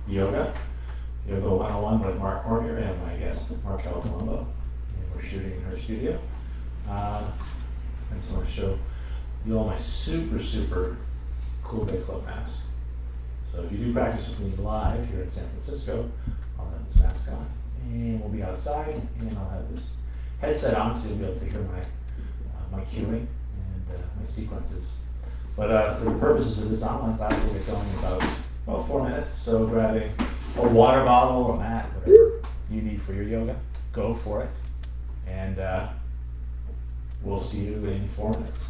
Yoga 101 with Mark Cormier and my guest, Markel Colombo. And we're shooting in her studio. And so I'm going to show you all my super cool Bay Club masks. So if you do practice with me live here in San Francisco, I'll have this mask on. And we'll be outside, and I'll have this headset on so you'll be able to hear my cueing and my sequences. But for the purposes of this online class, we'll get going in about 4 minutes. So grabbing a water bottle, a mat, whatever you need for your yoga, go for it. And we'll see you in 4 minutes.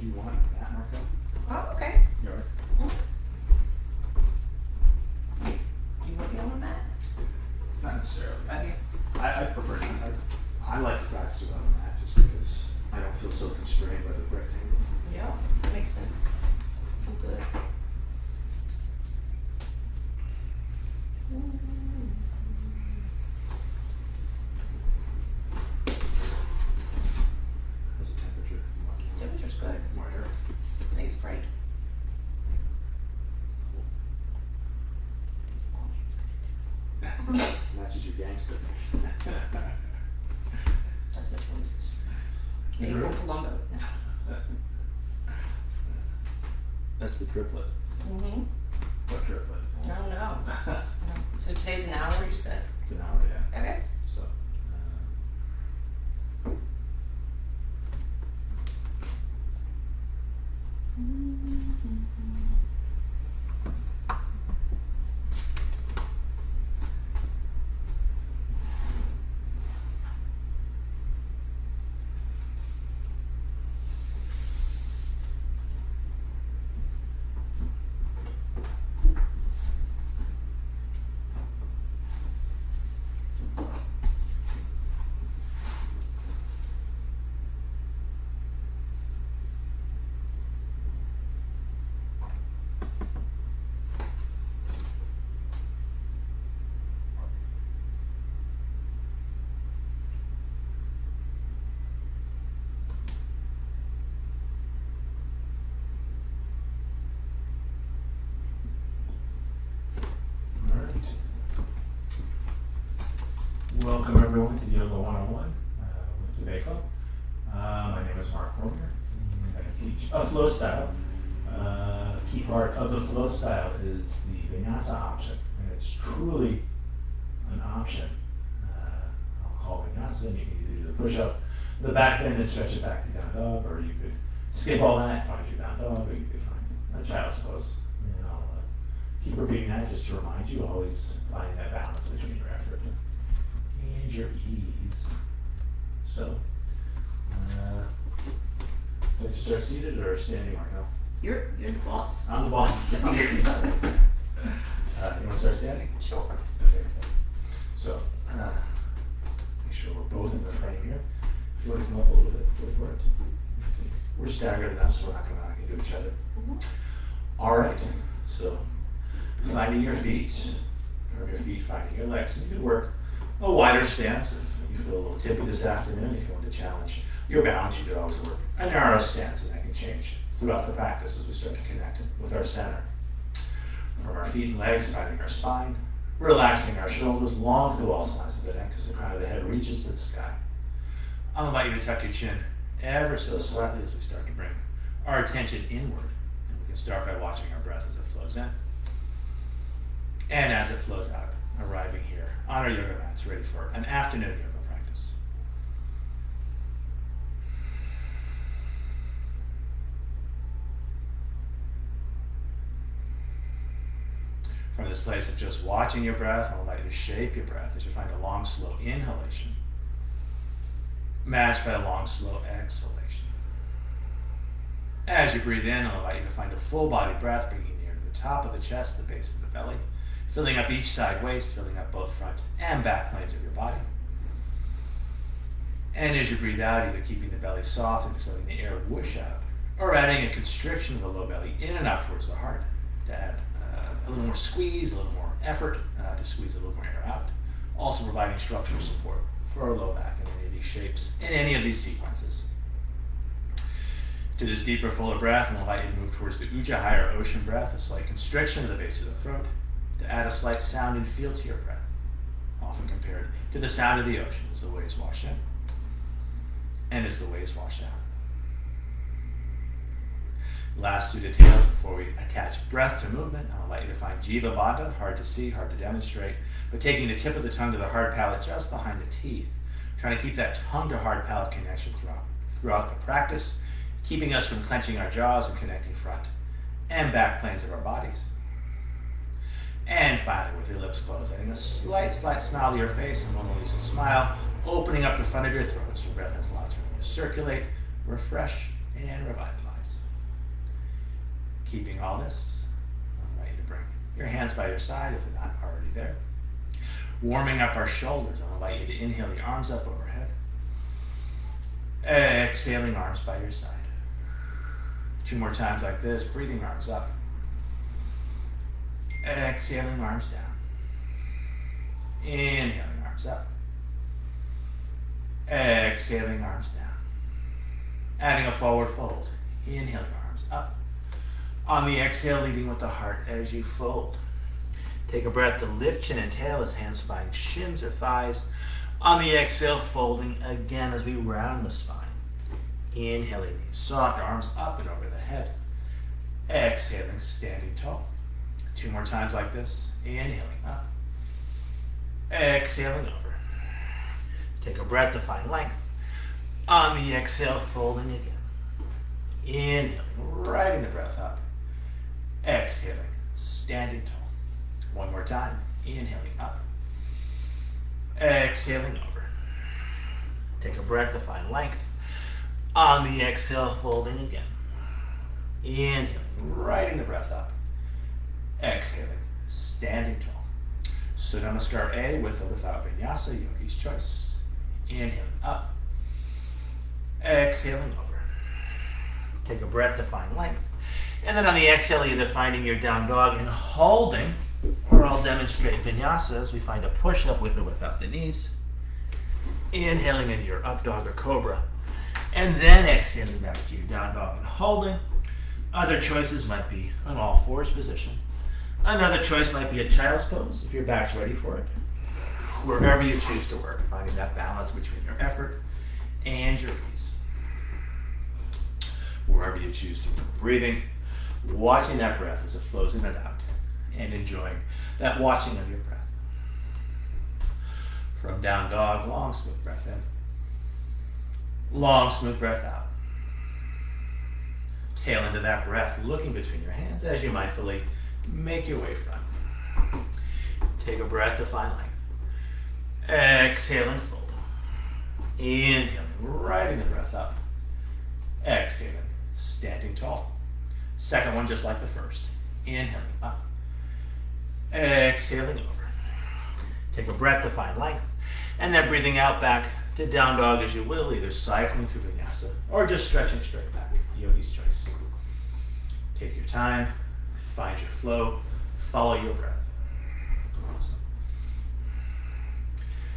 You want that, Marco? Oh, okay. You're right. Do you want me on the mat? Not necessarily. Okay. I prefer to. I like to practice without a mat just because I don't feel so constrained by the rectangle. Yeah, that makes sense. I'm good. What's the temperature? Temperature's good. More air. I think it's great. Matches your gangster. That's which one is this? Is April it? Colombo. That's the triplet. Mm-hmm. What triplet? No, no. So today's an hour, you said? It's an hour, yeah. Okay. So. All right. Welcome everyone to Yoga 101 with the Bay Club. My name is Mark Cormier, and I teach a flow style. Key part of the flow style is the vinyasa option, and it's truly an option. I'll call vinyasa, and you can either do the push-up, the back bend, and stretch it back to down dog, or you could skip all that, find your down dog, or you could find a child's pose. And I'll keep repeating that just to remind you, always finding that balance between your effort and your ease. So, would you start seated or standing, Markel? You're the boss. I'm the boss. I'm the you want to start standing? Sure. Okay. So, make sure we're both in the frame here. If you want to come up a little bit, go for it. I think we're staggered enough, so we're not going to do each other. Mm-hmm. All right. So, finding your feet, from your feet, finding your legs. And you could work a wider stance if you feel a little tippy this afternoon. If you want to challenge your balance, you could always work a narrow stance, and that can change throughout the practice as we start to connect with our center. From our feet and legs, finding our spine, relaxing our shoulders long through all sides of the neck as the crown of the head reaches to the sky. I'll invite you to tuck your chin ever so slightly as we start to bring our attention inward. And we can start by watching our breath as it flows in and as it flows out, arriving here on our yoga mats, ready for an afternoon yoga practice. From this place of just watching your breath, I'll invite you to shape your breath as you find a long, slow inhalation matched by a long, slow exhalation. As you breathe in, I'll invite you to find a full body breath, bringing you near to the top of the chest, the base of the belly, filling up each side waist, filling up both front and back planes of your body. And as you breathe out, either keeping the belly soft and just letting the air whoosh out, or adding a constriction of the low belly in and up towards the heart to add a little more squeeze, a little more effort to squeeze a little more air out. Also providing structural support for our low back in any of these shapes, in any of these sequences. To this deeper, fuller breath, I'll invite you to move towards the Ujjayi or ocean breath, a slight constriction of the base of the throat, to add a slight sound and feel to your breath, often compared to the sound of the ocean as the waves wash in and as the waves wash out. Last two details before we attach breath to movement. I'll invite you to find Jiva Bandha, hard to see, hard to demonstrate, but taking the tip of the tongue to the hard palate just behind the teeth, trying to keep that tongue to hard palate connection throughout the practice, keeping us from clenching our jaws and connecting front and back planes of our bodies. And finally, with your lips closed, adding a slight smile to your face, a Mona Lisa smile, opening up the front of your throat so your breath has lots of room to circulate, refresh, and revitalize. Keeping all this, I invite you to bring your hands by your side if they're not already there. Warming up our shoulders, I'll invite you to inhale the arms up overhead. Exhaling arms by your side. 2 more times like this, breathing arms up. Exhaling arms down. Inhaling arms up. Exhaling arms down. Adding a forward fold. Inhaling arms up. On the exhale, leading with the heart as you fold. Take a breath to lift chin and tail as hands find shins or thighs. On the exhale, folding again as we round the spine. Inhaling these soft arms up and over the head. Exhaling, standing tall. 2 more times like this. Inhaling up. Exhaling over. Take a breath to find length. On the exhale, folding again. Inhaling, riding the breath up. Exhaling, standing tall. 1 more time. Inhaling up. Exhaling over. Take a breath to find length. On the exhale, folding again. Inhaling, riding the breath up. Exhaling, standing tall. Surya Namaskar A with or without vinyasa, yogi's choice. Inhaling up. Exhaling over. Take a breath to find length. And then on the exhale, either finding your down dog and holding, or I'll demonstrate vinyasa as we find a push-up with or without the knees. Inhaling into your up dog or cobra. And then exhaling back to your down dog and holding. Other choices might be an all fours position. Another choice might be a child's pose if your back's ready for it. Wherever you choose to work, finding that balance between your effort and your ease. Wherever you choose to work, breathing, watching that breath as it flows in and out, and enjoying that watching of your breath. From down dog, long smooth breath in. Long smooth breath out. Tail into that breath, looking between your hands as you mindfully make your way front. Take a breath to find length. Exhaling, fold. Inhaling, riding the breath up. Exhaling, standing tall. Second one just like the first. Inhaling up. Exhaling over. Take a breath to find length. And then breathing out back to down dog as you will, either cycling through vinyasa or just stretching straight back. Yogi's choice. Take your time. Find your flow. Follow your breath. Awesome.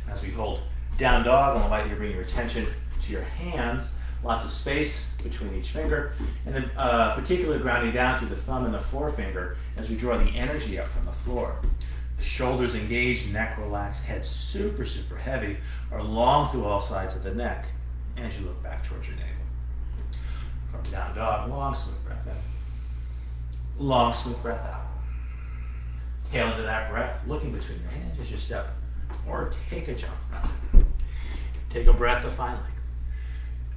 As we hold down dog, I'll invite you to bring your attention to your hands. Lots of space between each finger. And then particularly grounding down through the thumb and the forefinger as we draw the energy up from the floor. Shoulders engaged, neck relaxed, head super, super heavy or long through all sides of the neck as you look back towards your navel. From down dog, long smooth breath in. Long smooth breath out. Tail into that breath, looking between your hands as you step or take a jump front. Take a breath to find length.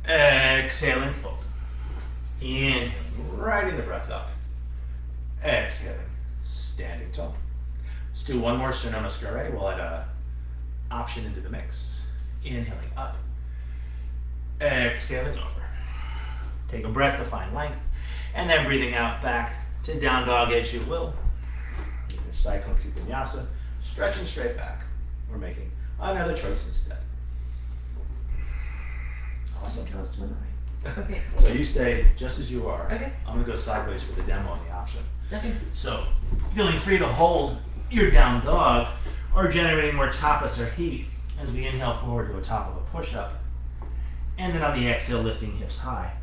Exhaling, fold. Inhaling, riding the breath up. Exhaling, standing tall. Let's do one more Surya Namaskar. We'll add an option into the mix. Inhaling up. Exhaling over. Take a breath to find length. And then breathing out back to down dog as you will. Either cycling through vinyasa, stretching straight back, or making another choice instead. Awesome. Goes to the right. Okay. So you stay just as you are. Okay. I'm going to go sideways for the demo and the option. Okay. So, feeling free to hold your down dog or generating more tapas or heat as we inhale forward to a top of a push-up. And then on the exhale, lifting hips high.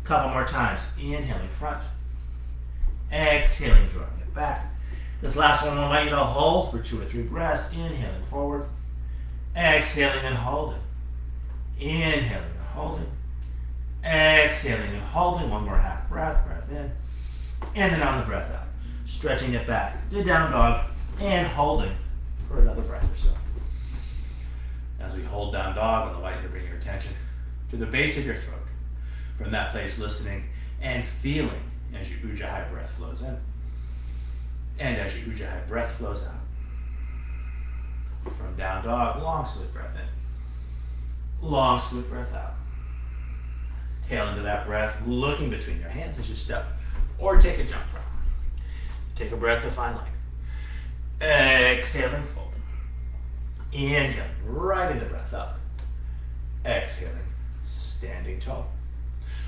Couple more times. Inhaling front. Exhaling, drawing it back. This last one will invite you to hold for 2 or 3 breaths. Inhaling forward. Exhaling and holding. Inhaling and holding. Exhaling and holding. One more half breath. Breath in. And then on the breath out. Stretching it back to down dog and holding for another breath or so. As we hold down dog, I'll invite you to bring your attention to the base of your throat. From that place, listening and feeling as your Ujjayi breath flows in. And as your Ujjayi breath flows out. From down dog, long sweet breath in. Long sweet breath out. Tail into that breath, looking between your hands as you step or take a jump from. Take a breath to find length. Exhaling, folding. Inhaling, right in the breath up. Exhaling, standing tall.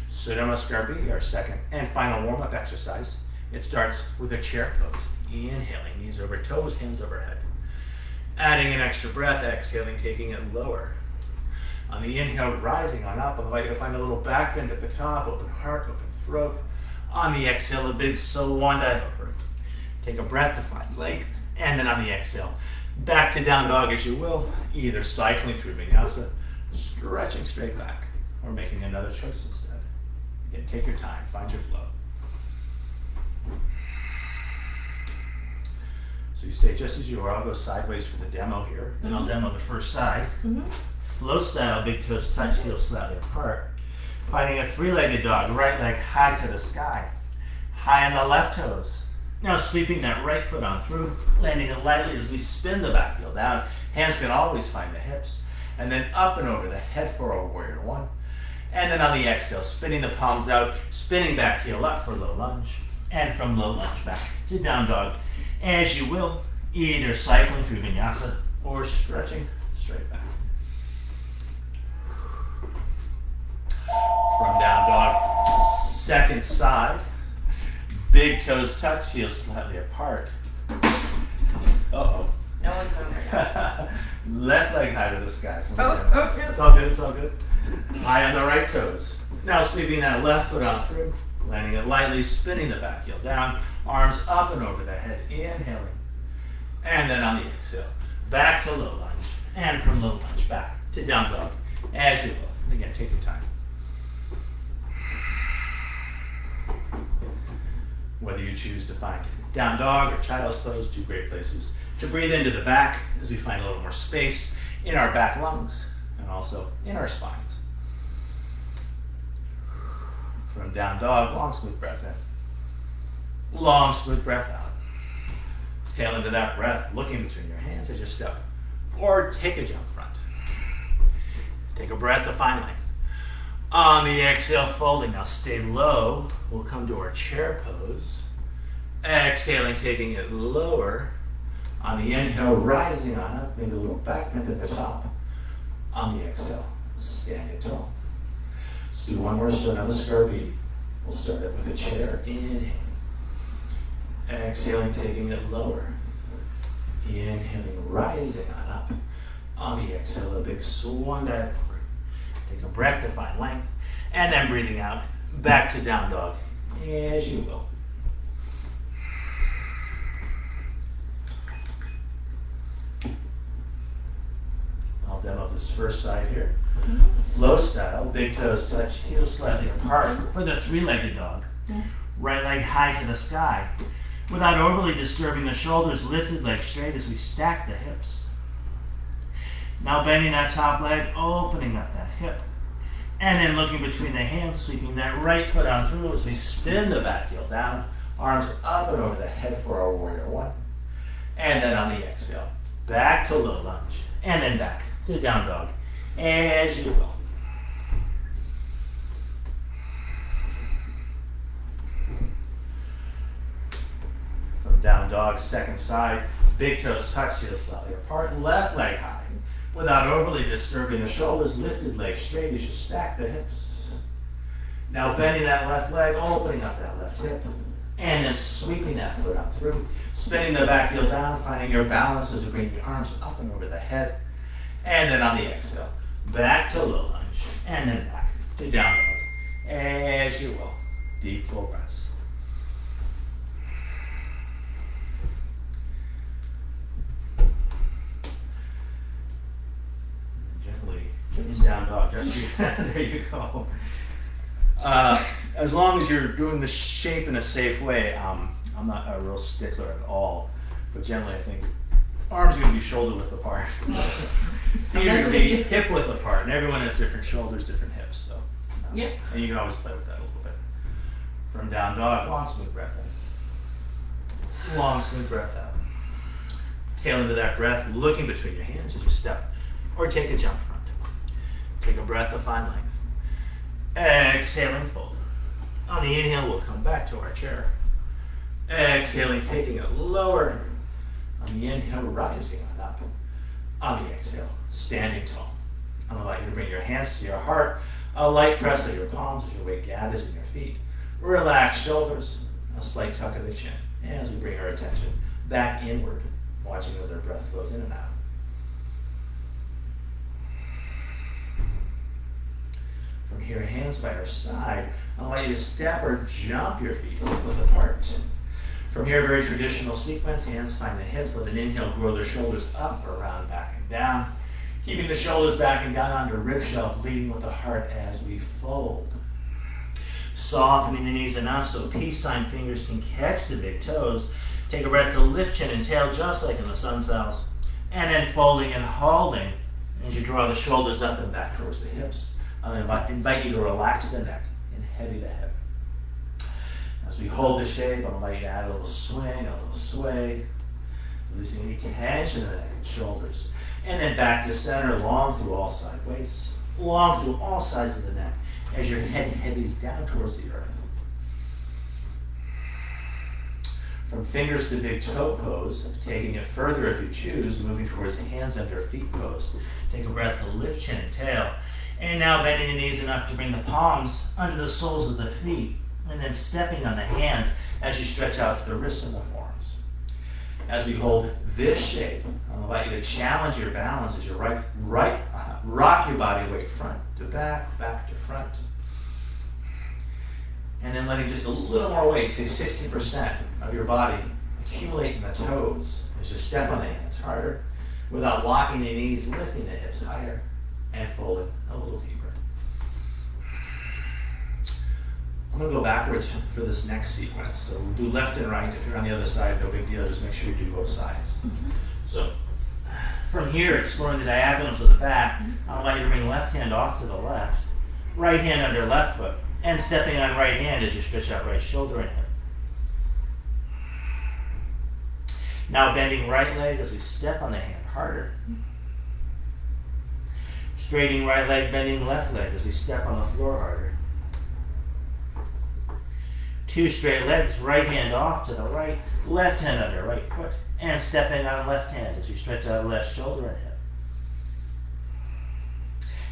Surya Namaskar B, our second and final warm-up exercise. It starts with a chair pose. Inhaling, knees over toes, hands overhead. Adding an extra breath, exhaling, taking it lower. On the inhale, rising on up, I'll invite you to find a little back bend at the top, open heart, open throat. On the exhale, a big swan dive over. Take a breath to find length, and then on the exhale, back to down dog as you will, either cycling through vinyasa, stretching straight back, or making another choice instead. Again, take your time, find your flow. So you stay just as you are. I'll go sideways for the demo here, and I'll demo the first side. Flow style, big toes touch, heels slightly apart. Finding a 3-legged dog, right leg high to the sky. High on the left toes. Now sweeping that right foot on through, landing it lightly as we spin the back heel down. Hands can always find the hips. And then up and over the head for a warrior 1. And then on the exhale, spinning the palms out, spinning back heel up for low lunge. And from low lunge back to down dog. As you will, either cycling through vinyasa or stretching straight back. From down dog, second side. Big toes touch, heels slightly apart. Uh-oh. No one's home right now. Left leg high to the sky. Okay. It's all good, it's all good. High on the right toes. Now sweeping that left foot on through, landing it lightly, spinning the back heel down, arms up and over the head, inhaling. And then on the exhale, back to low lunge, and from low lunge back to down dog, as you will. And again, take your time. Whether you choose to find down dog or child's pose, 2 great places to breathe into the back as we find a little more space in our back lungs and also in our spines. From down dog, long smooth breath in. Long smooth breath out. Tail into that breath, looking between your hands as you step or take a jump front. Take a breath to find length. On the exhale, folding. Now stay low. We'll come to our chair pose. Exhaling, taking it lower. On the inhale, rising on up, maybe a little back bend at the top. On the exhale, standing tall. Let's do one more Surya Namaskar B. We'll start it with a chair. Inhaling. Exhaling, taking it lower. Inhaling, rising on up. On the exhale, a big swan dive over. Take a breath to find length, and then breathing out, back to down dog, as you will. I'll demo this first side here. Flow style, big toes touch, heels slightly apart for the 3-legged dog. Right leg high to the sky, without overly disturbing the shoulders, lifted leg straight as we stack the hips. Now bending that top leg, opening up that hip. And then looking between the hands, sweeping that right foot on through as we spin the back heel down. Arms up and over the head for our warrior 1. And then on the exhale, back to low lunge. And then back to down dog, as you will. second side. Big toes touch heels slightly apart. Left leg high. Without overly disturbing the shoulders, lifted leg straight as you stack the hips. Now bending that left leg, opening up that left hip. And then sweeping that foot out through. Spinning the back heel down, finding your balance as you bring the arms up and over the head. And then on the exhale, back to low lunge. And then back to down dog. As you will. Deep full breaths. Gently in down dog. Just there you go. As long as you're doing the shape in a safe way, I'm not a real stickler at all. But generally, I think arms are going to be shoulder width apart. Feet are going to be hip width apart, and everyone has different shoulders, different hips. So, Yep. And you can always play with that a little bit. From down dog, long smooth breath in. Long smooth breath out. Tail into that breath, looking between your hands as you step or take a jump front. Take a breath to find length. Exhaling, fold. On the inhale, we'll come back to our chair. Exhaling, taking it lower. On the inhale, rising on up. On the exhale, standing tall. I'm going to allow you to bring your hands to your heart. A light press of your palms as your weight gathers in your feet. Relax shoulders. A slight tuck of the chin as we bring our attention back inward, watching as our breath flows in and out. From here, hands by our side. I'll allow you to step or jump your feet width apart. From here, very traditional sequence. Hands find the hips. Let an inhale grow the shoulders up, around, back, and down. Keeping the shoulders back and down onto rib shelf, leading with the heart as we fold. Softening the knees enough so peace sign fingers can catch the big toes. Take a breath to lift chin and tail just like in the sun cells. And then folding and holding as you draw the shoulders up and back towards the hips. I'll invite you to relax the neck and heavy the head. As we hold the shape, I'll invite you to add a little swing, a little sway, releasing any tension in the neck and shoulders. And then back to center, long through all sideways, long through all sides of the neck, as your head heavies down towards the earth. From fingers to big toe pose, taking it further if you choose, moving towards hands under feet pose. Take a breath to lift chin and tail. And now bending the knees enough to bring the palms under the soles of the feet, and then stepping on the hands as you stretch out the wrists and the forearms. As we hold this shape, I'll invite you to challenge your balance as you rock your body weight front to back, back to front. And then letting just a little more weight, say 60% of your body, accumulate in the toes as you step on the hands harder, without locking the knees, lifting the hips higher, and folding a little deeper. I'm going to go backwards for this next sequence. So we'll do left and right. If you're on the other side, no big deal. Just make sure you do both sides. So from here, exploring the diagonals of the back, I'll allow you to bring left hand off to the left, right hand under left foot, and stepping on right hand as you stretch out right shoulder and hip. Now bending right leg as we step on the hand harder. Straightening right leg, bending left leg as we step on the floor harder. Two straight legs, right hand off to the right, left hand under right foot, and stepping on left hand as we stretch out left shoulder and hip.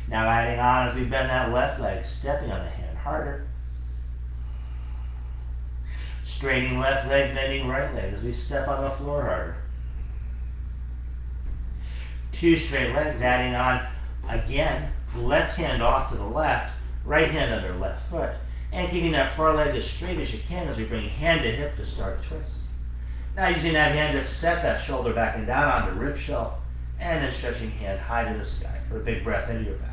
Now adding on as we bend that left leg, stepping on the hand harder. Straightening left leg, bending right leg as we step on the floor harder. Two straight legs, adding on again, left hand off to the left, right hand under left foot, and keeping that far leg as straight as you can as we bring hand to hip to start a twist. Now using that hand to set that shoulder back and down onto rib shelf, and then stretching hand high to the sky for a big breath into your back.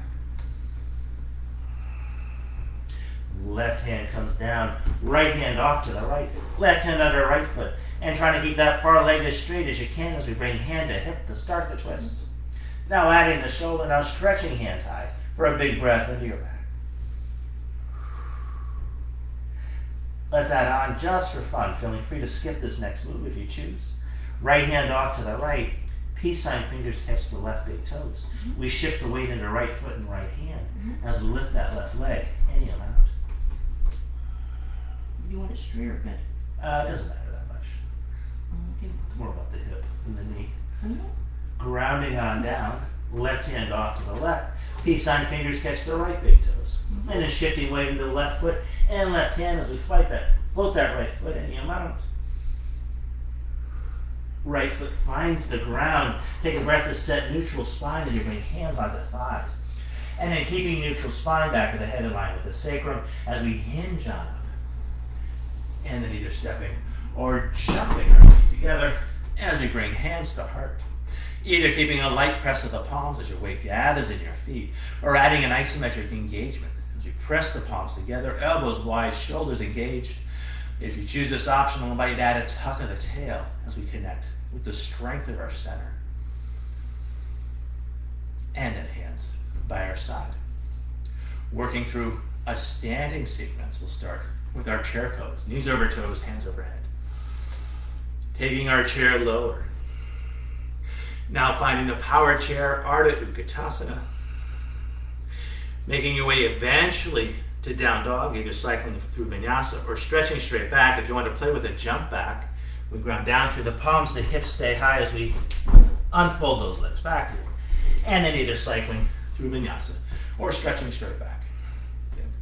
Left hand comes down, right hand off to the right, left hand under right foot, and trying to keep that far leg as straight as you can as we bring hand to hip to start the twist. Now adding the shoulder, now stretching hand high for a big breath into your back. Let's add on just for fun, feeling free to skip this next move if you choose. Right hand off to the right, peace sign fingers catch the left big toes. We shift the weight into right foot and right hand as we lift that left leg any amount. You want it straight or bent? It doesn't matter that much. Okay. It's more about the hip and the knee. Mhm. Grounding on down, left hand off to the left. Peace sign fingers catch the right big toes. And then shifting weight into the left foot and left hand as we float that right foot any amount. Right foot finds the ground. Take a breath to set neutral spine as you bring hands onto thighs. And then keeping neutral spine back of the head in line with the sacrum as we hinge on up. And then either stepping or jumping our feet together as we bring hands to heart. Either keeping a light press of the palms as your weight gathers in your feet, or adding an isometric engagement as we press the palms together, elbows wide, shoulders engaged. If you choose this option, I'll invite you to add a tuck of the tail as we connect with the strength of our center. And then hands by our side. Working through a standing sequence, we'll start with our chair pose. Knees over toes, hands overhead. Taking our chair lower. Now finding the power chair, Ardha Utkatasana. Making your way eventually to down dog, either cycling through vinyasa or stretching straight back. If you want to play with a jump back, we ground down through the palms, the hips stay high as we unfold those legs backward. And then either cycling through vinyasa or stretching straight back. Again,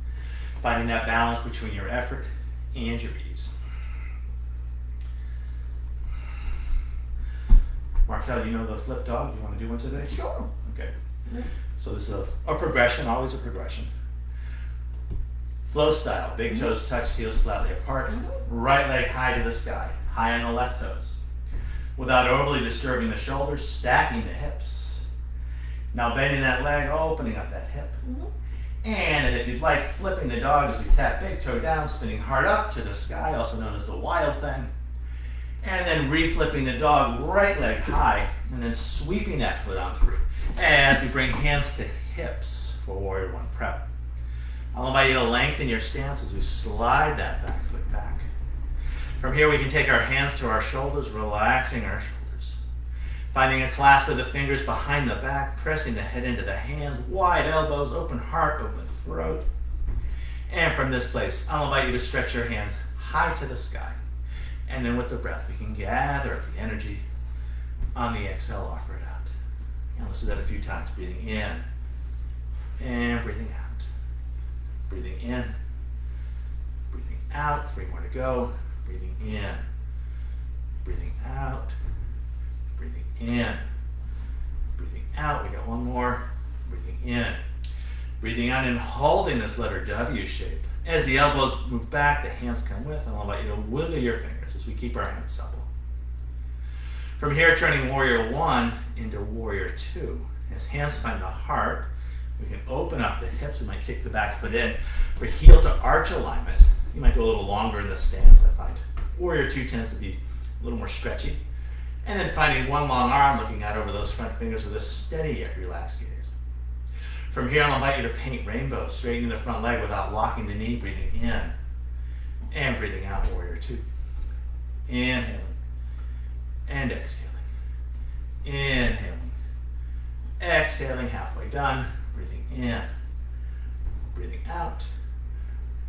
finding that balance between your effort and your ease. Marcel, you know the flip dog? Do you want to do one today? Sure. Okay. Yeah. So this is a progression, always a progression. Flow style, big toes touch, heels slightly apart, right leg high to the sky, high on the left toes. Without overly disturbing the shoulders, stacking the hips. Now bending that leg, opening up that hip. And then if you'd like, flipping the dog as we tap big toe down, spinning hard up to the sky, also known as the wild thing. And then reflipping the dog, right leg high, and then sweeping that foot on through as we bring hands to hips for Warrior One prep. I'll invite you to lengthen your stance as we slide that back foot back. From here, we can take our hands to our shoulders, relaxing our shoulders. Finding a clasp of the fingers behind the back, pressing the head into the hands, wide elbows, open heart, open throat. And from this place, I'll invite you to stretch your hands high to the sky. And then with the breath, we can gather up the energy. On the exhale, offer it out. And let's do that a few times. Breathing in and breathing out. Breathing in, breathing out. 3 more to go. Breathing in, breathing out, breathing in, breathing out. We got 1 more. Breathing in, breathing out, and holding this letter W shape. As the elbows move back, the hands come with, and I'll invite you to wiggle your fingers as we keep our hands supple. From here, turning Warrior One into Warrior Two. As hands find the heart, we can open up the hips. We might kick the back foot in. For heel to arch alignment, you might go a little longer in the stance. I find Warrior Two tends to be a little more stretchy. And then finding one long arm, looking out over those front fingers with a steady yet relaxed gaze. From here, I'll invite you to paint rainbows, straightening the front leg without locking the knee, breathing in and breathing out, Warrior Two. Inhaling and exhaling. Inhaling, exhaling, halfway done. Breathing in, breathing out,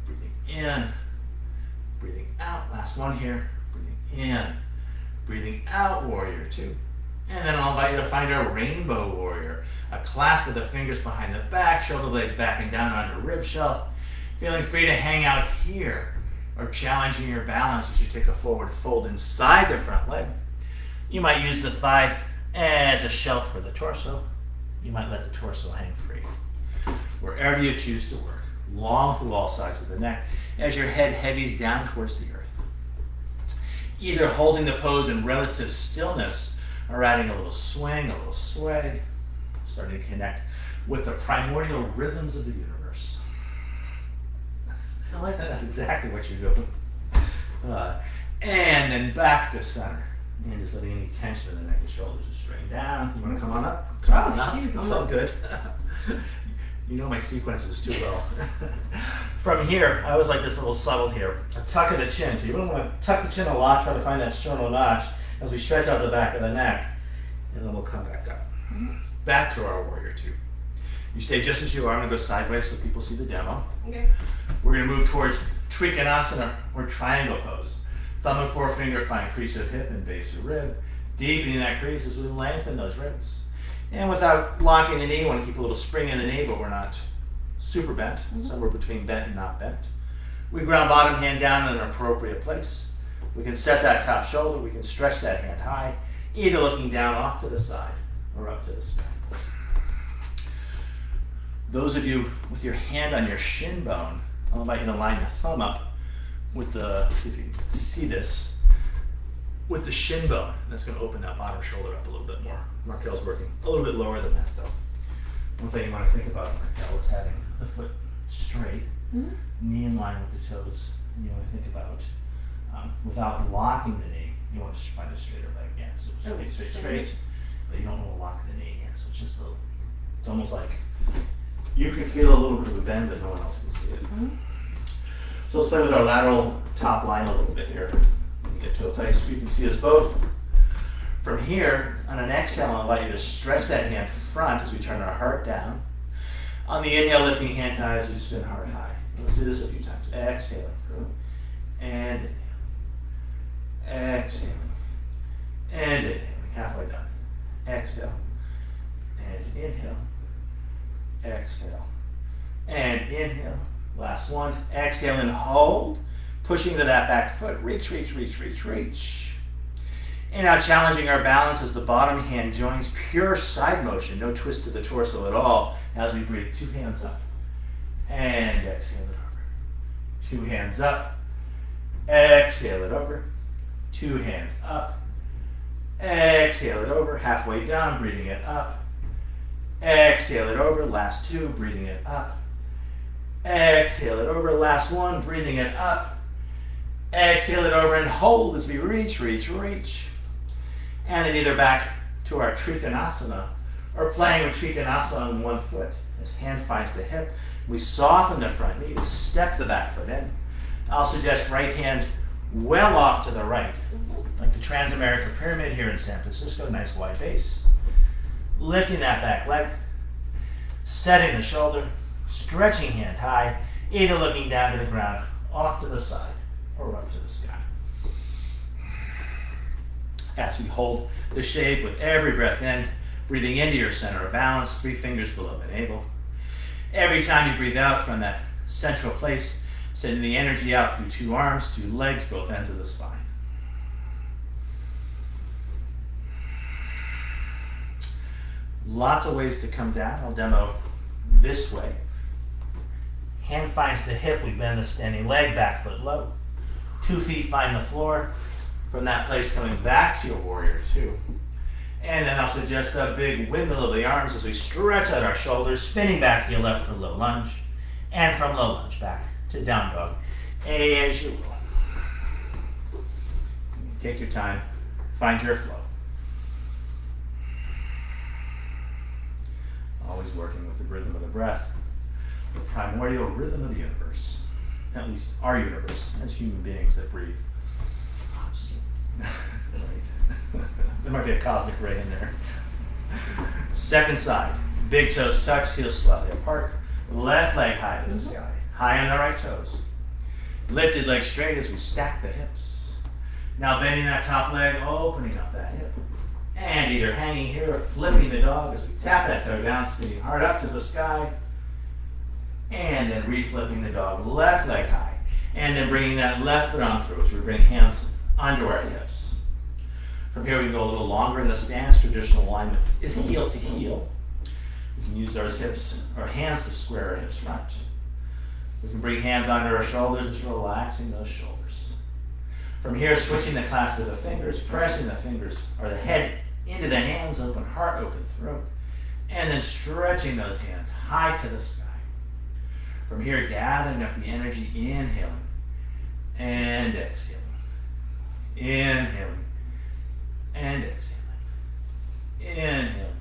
breathing in, breathing out. Last one here. Breathing in, breathing out, Warrior Two. And then I'll invite you to find our Rainbow Warrior. A clasp of the fingers behind the back, shoulder blades back and down onto rib shelf. Feeling free to hang out here or challenging your balance, you should take a forward fold inside the front leg. You might use the thigh as a shelf for the torso. You might let the torso hang free. Wherever you choose to work, long through all sides of the neck as your head heavies down towards the earth. Either holding the pose in relative stillness or adding a little swing, a little sway, starting to connect with the primordial rhythms of the universe. I like that. That's exactly what you're doing. And then back to center. And just letting any tension in the neck and shoulders just straighten down. You want to come on up? Come on up. It's all good. You know my sequences too well. From here, I always like this little subtle here. A tuck of the chin. So you don't want to tuck the chin a lot. Try to find that sternal notch as we stretch out the back of the neck. And then we'll come back up. Back to our Warrior Two. You stay just as you are. I'm going to go sideways so people see the demo. Okay. We're going to move towards Trikonasana or triangle pose. Thumb and forefinger find crease of hip and base of rib. Deepening that crease as we lengthen those ribs. And without locking the knee, we want to keep a little spring in the knee, but we're not super bent, somewhere between bent and not bent. We ground bottom hand down in an appropriate place. We can set that top shoulder, we can stretch that hand high, either looking down off to the side or up to the sky. Those of you with your hand on your shin bone, I'll invite you to line the thumb up with the, see if you can see this, with the shin bone. That's going to open that bottom shoulder up a little bit more. Markel's working a little bit lower than that though. One thing you want to think about, Markel, is having the foot straight, knee in line with the toes. And you want to think about, without locking the knee, you want to find a straighter leg. Yeah, so straight, but you don't want to lock the knee. Yeah, so it's just a little, it's almost like you can feel a little bit of a bend, but no one else can see it. So let's play with our lateral top line a little bit here. We get to a place where you can see us both. From here, on an exhale, I'll invite you to stretch that hand front as we turn our heart down. On the inhale, lifting hand high as we spin heart high. Let's do this a few times. Exhaling. And inhaling. Exhaling. And inhaling. Halfway done. Exhale. And inhale. Exhale. And inhale. Last one. Exhale and hold. Pushing to that back foot. Reach, reach, reach, reach, reach. And now challenging our balance as the bottom hand joins. Pure side motion. No twist to the torso at all. As we breathe, 2 hands up. And exhale it over. 2 hands up. Exhale it over. 2 hands up. Exhale it over. Halfway down, breathing it up. Exhale it over. Last 2, breathing it up. Exhale it over. Last 1, breathing it up. Exhale it over and hold as we reach, reach, reach. And then either back to our Trikonasana or playing with Trikonasana on one foot. As hand finds the hip, we soften the front knee to step the back foot in. I'll suggest right hand well off to the right, like the Transamerica Pyramid here in San Francisco, nice wide base. Lifting that back leg, setting the shoulder, stretching hand high, either looking down to the ground, off to the side, or up to the sky. As we hold the shape with every breath in, breathing into your center of balance, 3 fingers below the navel. Every time you breathe out from that central place, sending the energy out through 2 arms, 2 legs, both ends of the spine. Lots of ways to come down. I'll demo this way. Hand finds the hip, we bend the standing leg, back foot low. 2 feet find the floor. From that place, coming back to your warrior 2. And then I'll suggest a big windmill of the arms as we stretch out our shoulders, spinning back to your left for low lunge. And from low lunge back to down dog, as you will. Take your time, find your flow. Always working with the rhythm of the breath, the primordial rhythm of the universe. At least our universe, as human beings that breathe. Right. There might be a cosmic ray in there. Second side, big toes touch, heels slightly apart. Left leg high to the sky, high on the right toes. Lifted leg straight as we stack the hips. Now bending that top leg, opening up that hip. And either hanging here or flipping the dog as we tap that toe down, spinning hard up to the sky. And then reflipping the dog, left leg high. And then bringing that left foot on through as we bring hands under our hips. From here we can go a little longer in the stance. Traditional alignment is heel to heel. We can use those hips, or hands to square our hips front. We can bring hands under our shoulders, just relaxing those shoulders. From here, switching the clasp of the fingers, pressing the fingers or the head into the hands, open heart, open throat, and then stretching those hands high to the sky. From here, gathering up the energy, inhaling and exhaling. Inhaling and exhaling. Inhaling,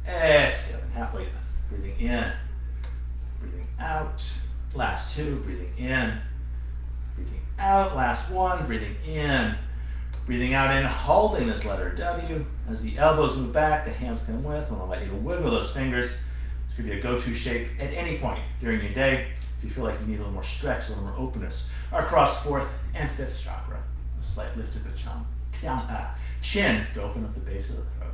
exhaling, halfway done. Breathing in, breathing out. Last 2, breathing in, breathing out. Last 1, breathing in, breathing out, and holding this letter W. As the elbows move back, the hands come with, and I'll let you wiggle those fingers. This could be a go-to shape at any point during your day if you feel like you need a little more stretch, a little more openness across 4th and 5th chakra. A slight lift of the chin to open up the base of the throat.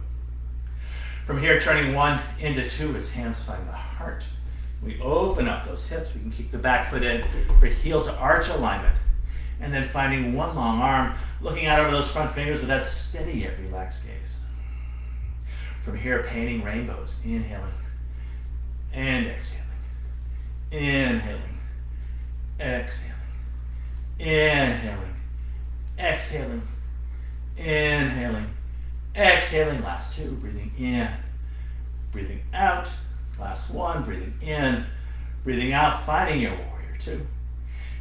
From here, turning 1 into 2 as hands find the heart. We open up those hips. We can keep the back foot in for heel to arch alignment. And then finding one long arm, looking out over those front fingers with that steady yet relaxed gaze. From here, painting rainbows, inhaling and exhaling. Inhaling, exhaling. Inhaling, exhaling. Inhaling, exhaling. Last 2, breathing in, breathing out. Last 1, breathing in, breathing out, finding your warrior 2.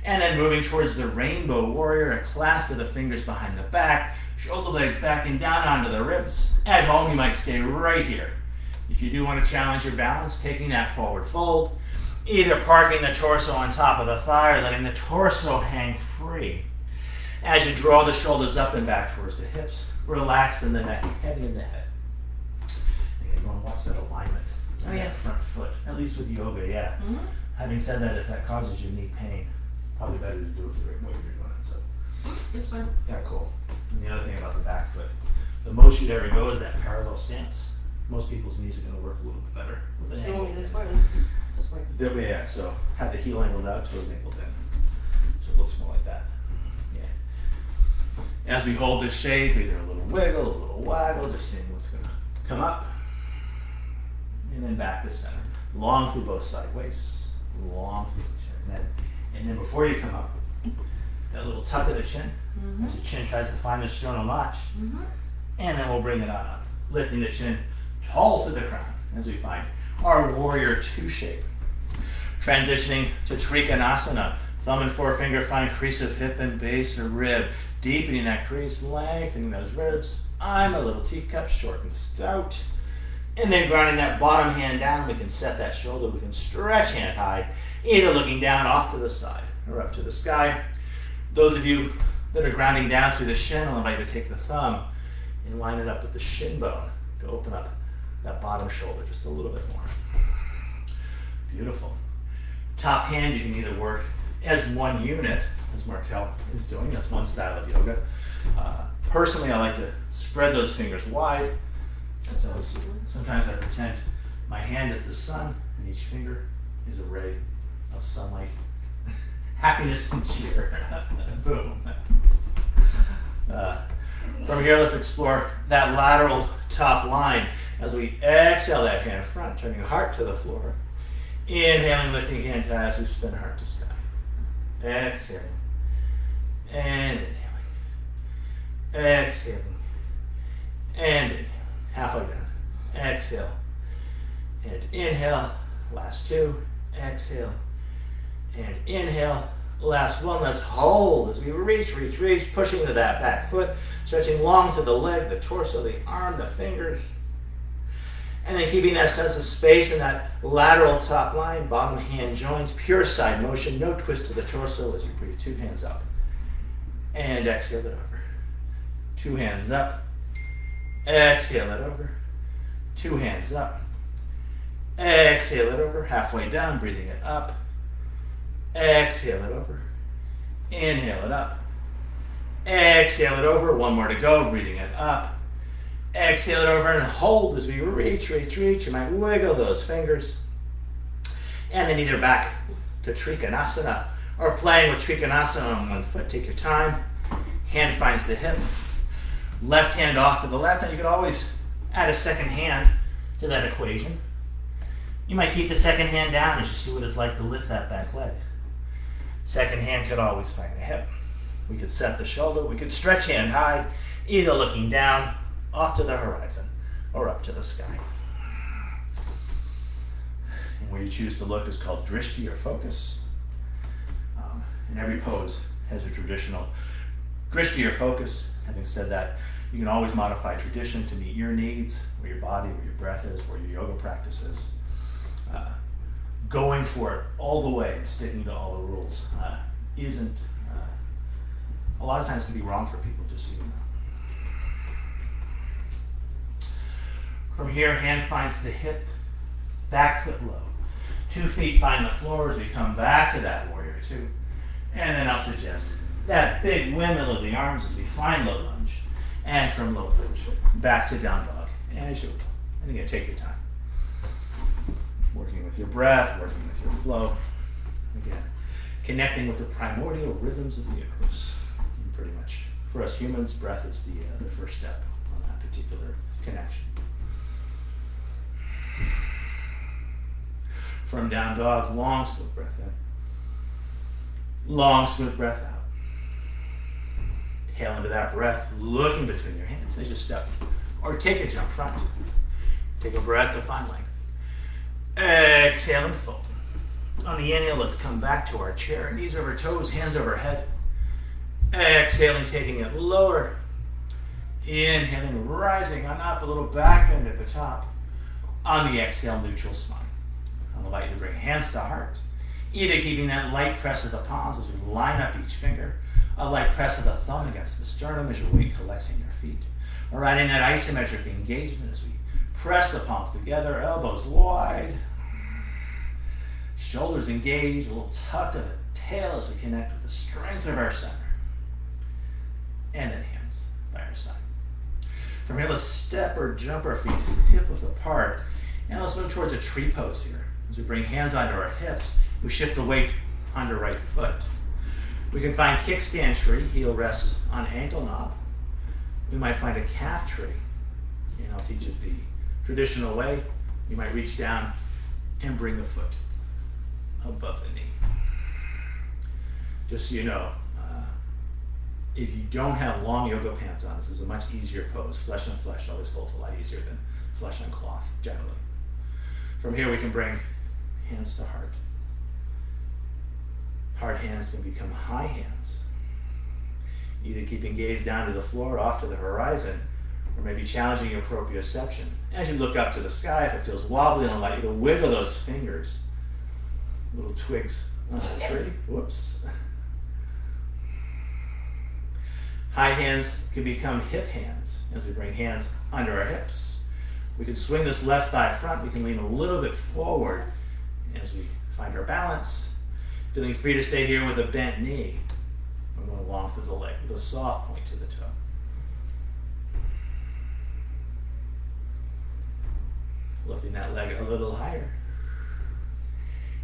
And then moving towards the rainbow warrior, a clasp of the fingers behind the back, shoulder blades backing down onto the ribs. At home, you might stay right here. If you do want to challenge your balance, taking that forward fold, either parking the torso on top of the thigh or letting the torso hang free. As you draw the shoulders up and back towards the hips, relaxed in the neck, heavy in the head. Again, you want to watch that alignment of that front foot, at least with yoga, yeah. Mm-hmm. Having said that, if that causes you knee pain, probably better to do it the right way you're doing it. So, It's fine. yeah, cool. And the other thing about the back foot, the most you'd ever go is that parallel stance. Most people's knees are going to work a little bit better with an You want angle. me this way? This way. That way, yeah, so have the heel angled out, toes angled in. So it looks more like that. Yeah. As we hold this shape, either a little wiggle, a little waggle, just seeing what's going to come up. And then back to center. Long through both side waists. Long through the chin. And then before you come up, that little tuck of the chin. Mm-hmm. As your chin tries to find the sternal notch. Mm-hmm. And then we'll bring it on up. Lifting the chin tall through the crown as we find our warrior 2 shape. Transitioning to Trikonasana. Thumb and forefinger find crease of hip and base or rib. Deepening that crease, lengthening those ribs. I'm a little teacup, short and stout. And then grounding that bottom hand down, we can set that shoulder. We can stretch hand high, either looking down off to the side or up to the sky. Those of you that are grounding down through the shin, I'll invite you to take the thumb and line it up with the shin bone to open up that bottom shoulder just a little bit more. Beautiful. Top hand, you can either work as one unit, as Markel is doing. That's one style of yoga. Personally, I like to spread those fingers wide. Sometimes I pretend my hand is the sun and each finger is a ray of sunlight. Happiness and cheer. Boom. From here, let's explore that lateral top line as we exhale that hand front, turning heart to the floor. Inhaling, lifting hand high as we spin heart to sky. Exhaling. And inhaling. Exhaling. And inhaling. Halfway down. Exhale. And inhale. Last 2. Exhale. And inhale. Last 1. Let's hold as we reach, pushing to that back foot, stretching long through the leg, the torso, the arm, the fingers. And then keeping that sense of space in that lateral top line, bottom hand joins, pure side motion, no twist to the torso as we breathe. 2 hands up. And exhale it over. 2 hands up. Exhale it over. 2 hands up. Exhale it over. Halfway down, breathing it up. Exhale it over. Inhale it up. Exhale it over. 1 more to go, breathing it up. Exhale it over and hold as we reach. You might wiggle those fingers. And then either back to Trikonasana or playing with Trikonasana on 1 foot. Take your time. Hand finds the hip. Left hand off to the left. And you could always add a second hand to that equation. You might keep the second hand down as you see what it's like to lift that back leg. Second hand could always find the hip. We could set the shoulder. We could stretch hand high, either looking down off to the horizon or up to the sky. And where you choose to look is called drishti or focus. And every pose has a traditional drishti or focus. Having said that, you can always modify tradition to meet your needs, where your body, where your breath is, where your yoga practice is. Going for it all the way and sticking to all the rules isn't, a lot of times can be wrong for people, just so you know. From here, hand finds the hip, back foot low. 2 feet find the floor as we come back to that warrior 2. And then I'll suggest that big windmill of the arms as we find low lunge. And from low lunge, back to down dog, as usual. And again, take your time. Working with your breath, working with your flow. Again, connecting with the primordial rhythms of the universe. And pretty much, for us humans, breath is the first step on that particular connection. From down dog, long, smooth breath in. Long, smooth breath out. Tail into that breath, looking between your hands as you step or take a jump front. Take a breath to find length. Exhale and fold. On the inhale, let's come back to our chair. Knees over toes, hands overhead. Exhaling, taking it lower. Inhaling, rising on up, a little back bend at the top. On the exhale, neutral spine. I'll invite you to bring hands to heart. Either keeping that light press of the palms as we line up each finger, a light press of the thumb against the sternum as your weight collects in your feet, or right in that isometric engagement as we press the palms together, elbows wide, shoulders engaged, a little tuck of the tail as we connect with the strength of our center, and then hands by our side. From here, let's step or jump our feet hip width apart, and let's move towards a tree pose here. As we bring hands onto our hips, we shift the weight onto right foot. We can find kickstand tree, heel rests on ankle knob. We might find a calf tree, and I'll teach it the traditional way. You might reach down and bring the foot above the knee. Just so you know, if you don't have long yoga pants on, this is a much easier pose. Flesh on flesh always holds a lot easier than flesh on cloth, generally. From here, we can bring hands to heart. Heart hands can become high hands. Either keeping gaze down to the floor, off to the horizon, or maybe challenging your proprioception. As you look up to the sky, if it feels wobbly, I'll invite you to wiggle those fingers. Little twigs on the tree. Whoops. High hands can become hip hands as we bring hands under our hips. We can swing this left thigh front. We can lean a little bit forward as we find our balance. Feeling free to stay here with a bent knee. We're going along through the leg with a soft point to the toe. Lifting that leg a little higher.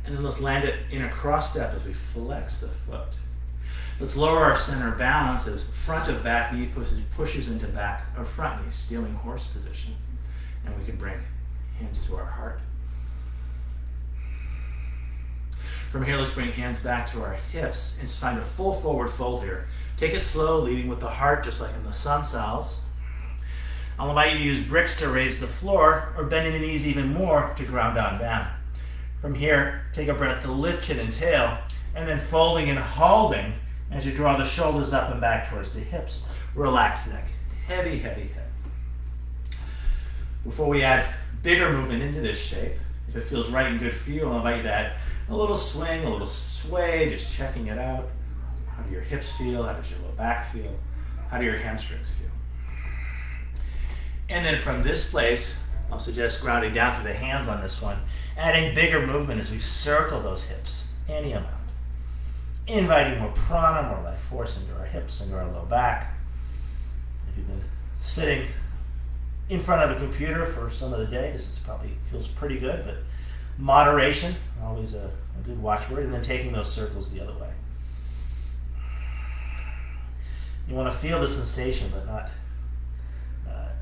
And then let's land it in a cross step as we flex the foot. Let's lower our center balance as front of back knee pushes into back or front knee, stealing horse position. And we can bring hands to our heart. From here, let's bring hands back to our hips and find a full forward fold here. Take it slow, leading with the heart, just like in the sun salves. I'll invite you to use bricks to raise the floor, or bending the knees even more to ground on down. From here, take a breath to lift chin and tail, and then folding and holding as you draw the shoulders up and back towards the hips. Relaxed neck, heavy, heavy head. Before we add bigger movement into this shape, if it feels right and good for you, I'll invite you to add a little swing, a little sway, just checking it out. How do your hips feel? How does your low back feel? How do your hamstrings feel? And then from this place, I'll suggest grounding down through the hands on this one, adding bigger movement as we circle those hips, any amount. Inviting more prana, more life force into our hips, into our low back. If you've been sitting in front of a computer for some of the day, this is probably feels pretty good, but moderation, always a good watchword, and then taking those circles the other way. You want to feel the sensation, but not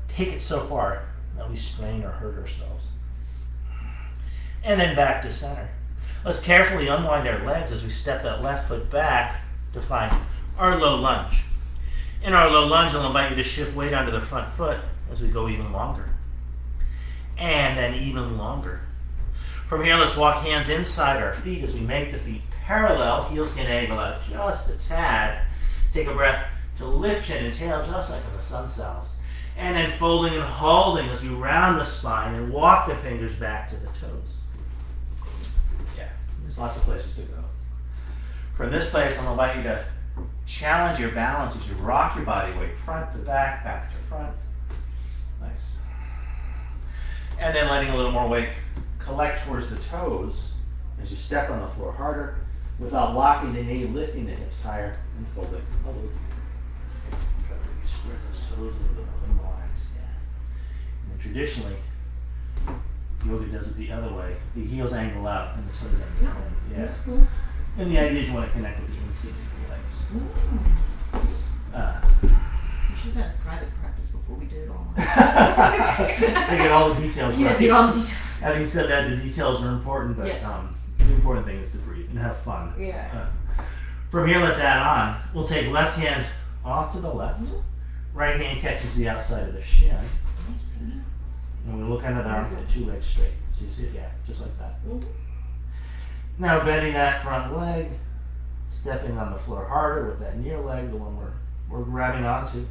take it so far that we strain or hurt ourselves. And then back to center. Let's carefully unwind our legs as we step that left foot back to find our low lunge. In our low lunge, I'll invite you to shift weight onto the front foot as we go even longer. And then even longer. From here, let's walk hands inside our feet as we make the feet parallel. Heels can angle out just a tad. Take a breath to lift chin and tail, just like in the sun cells. And then folding and holding as we round the spine and walk the fingers back to the toes. Yeah, there's lots of places to go. From this place, I'll invite you to challenge your balance as you rock your body weight front to back, back to front. Nice. And then letting a little more weight collect towards the toes as you step on the floor harder. without locking the knee, lifting the hips higher and folding a little deeper. Try to really spread those toes a little bit more, relax, yeah. And then traditionally, yoga does it the other way. The heels angle out and the toes angle in. That's Yeah. cool. And the idea is you want to connect with the inseams of the legs. We should have had a private practice before we did it online. They get all the details Yeah, right. get all the details. Having said that, the details are important, but Yes. the important thing is to breathe and have fun. Yeah. From here, let's add on. We'll take left hand off to the left. Mhm. Right hand catches the outside of the shin. Nice. And we look under the armpit, 2 legs straight. So you see it, yeah, just like that. Mhm. Now bending that front leg, stepping on the floor harder with that near leg, the one we're grabbing onto.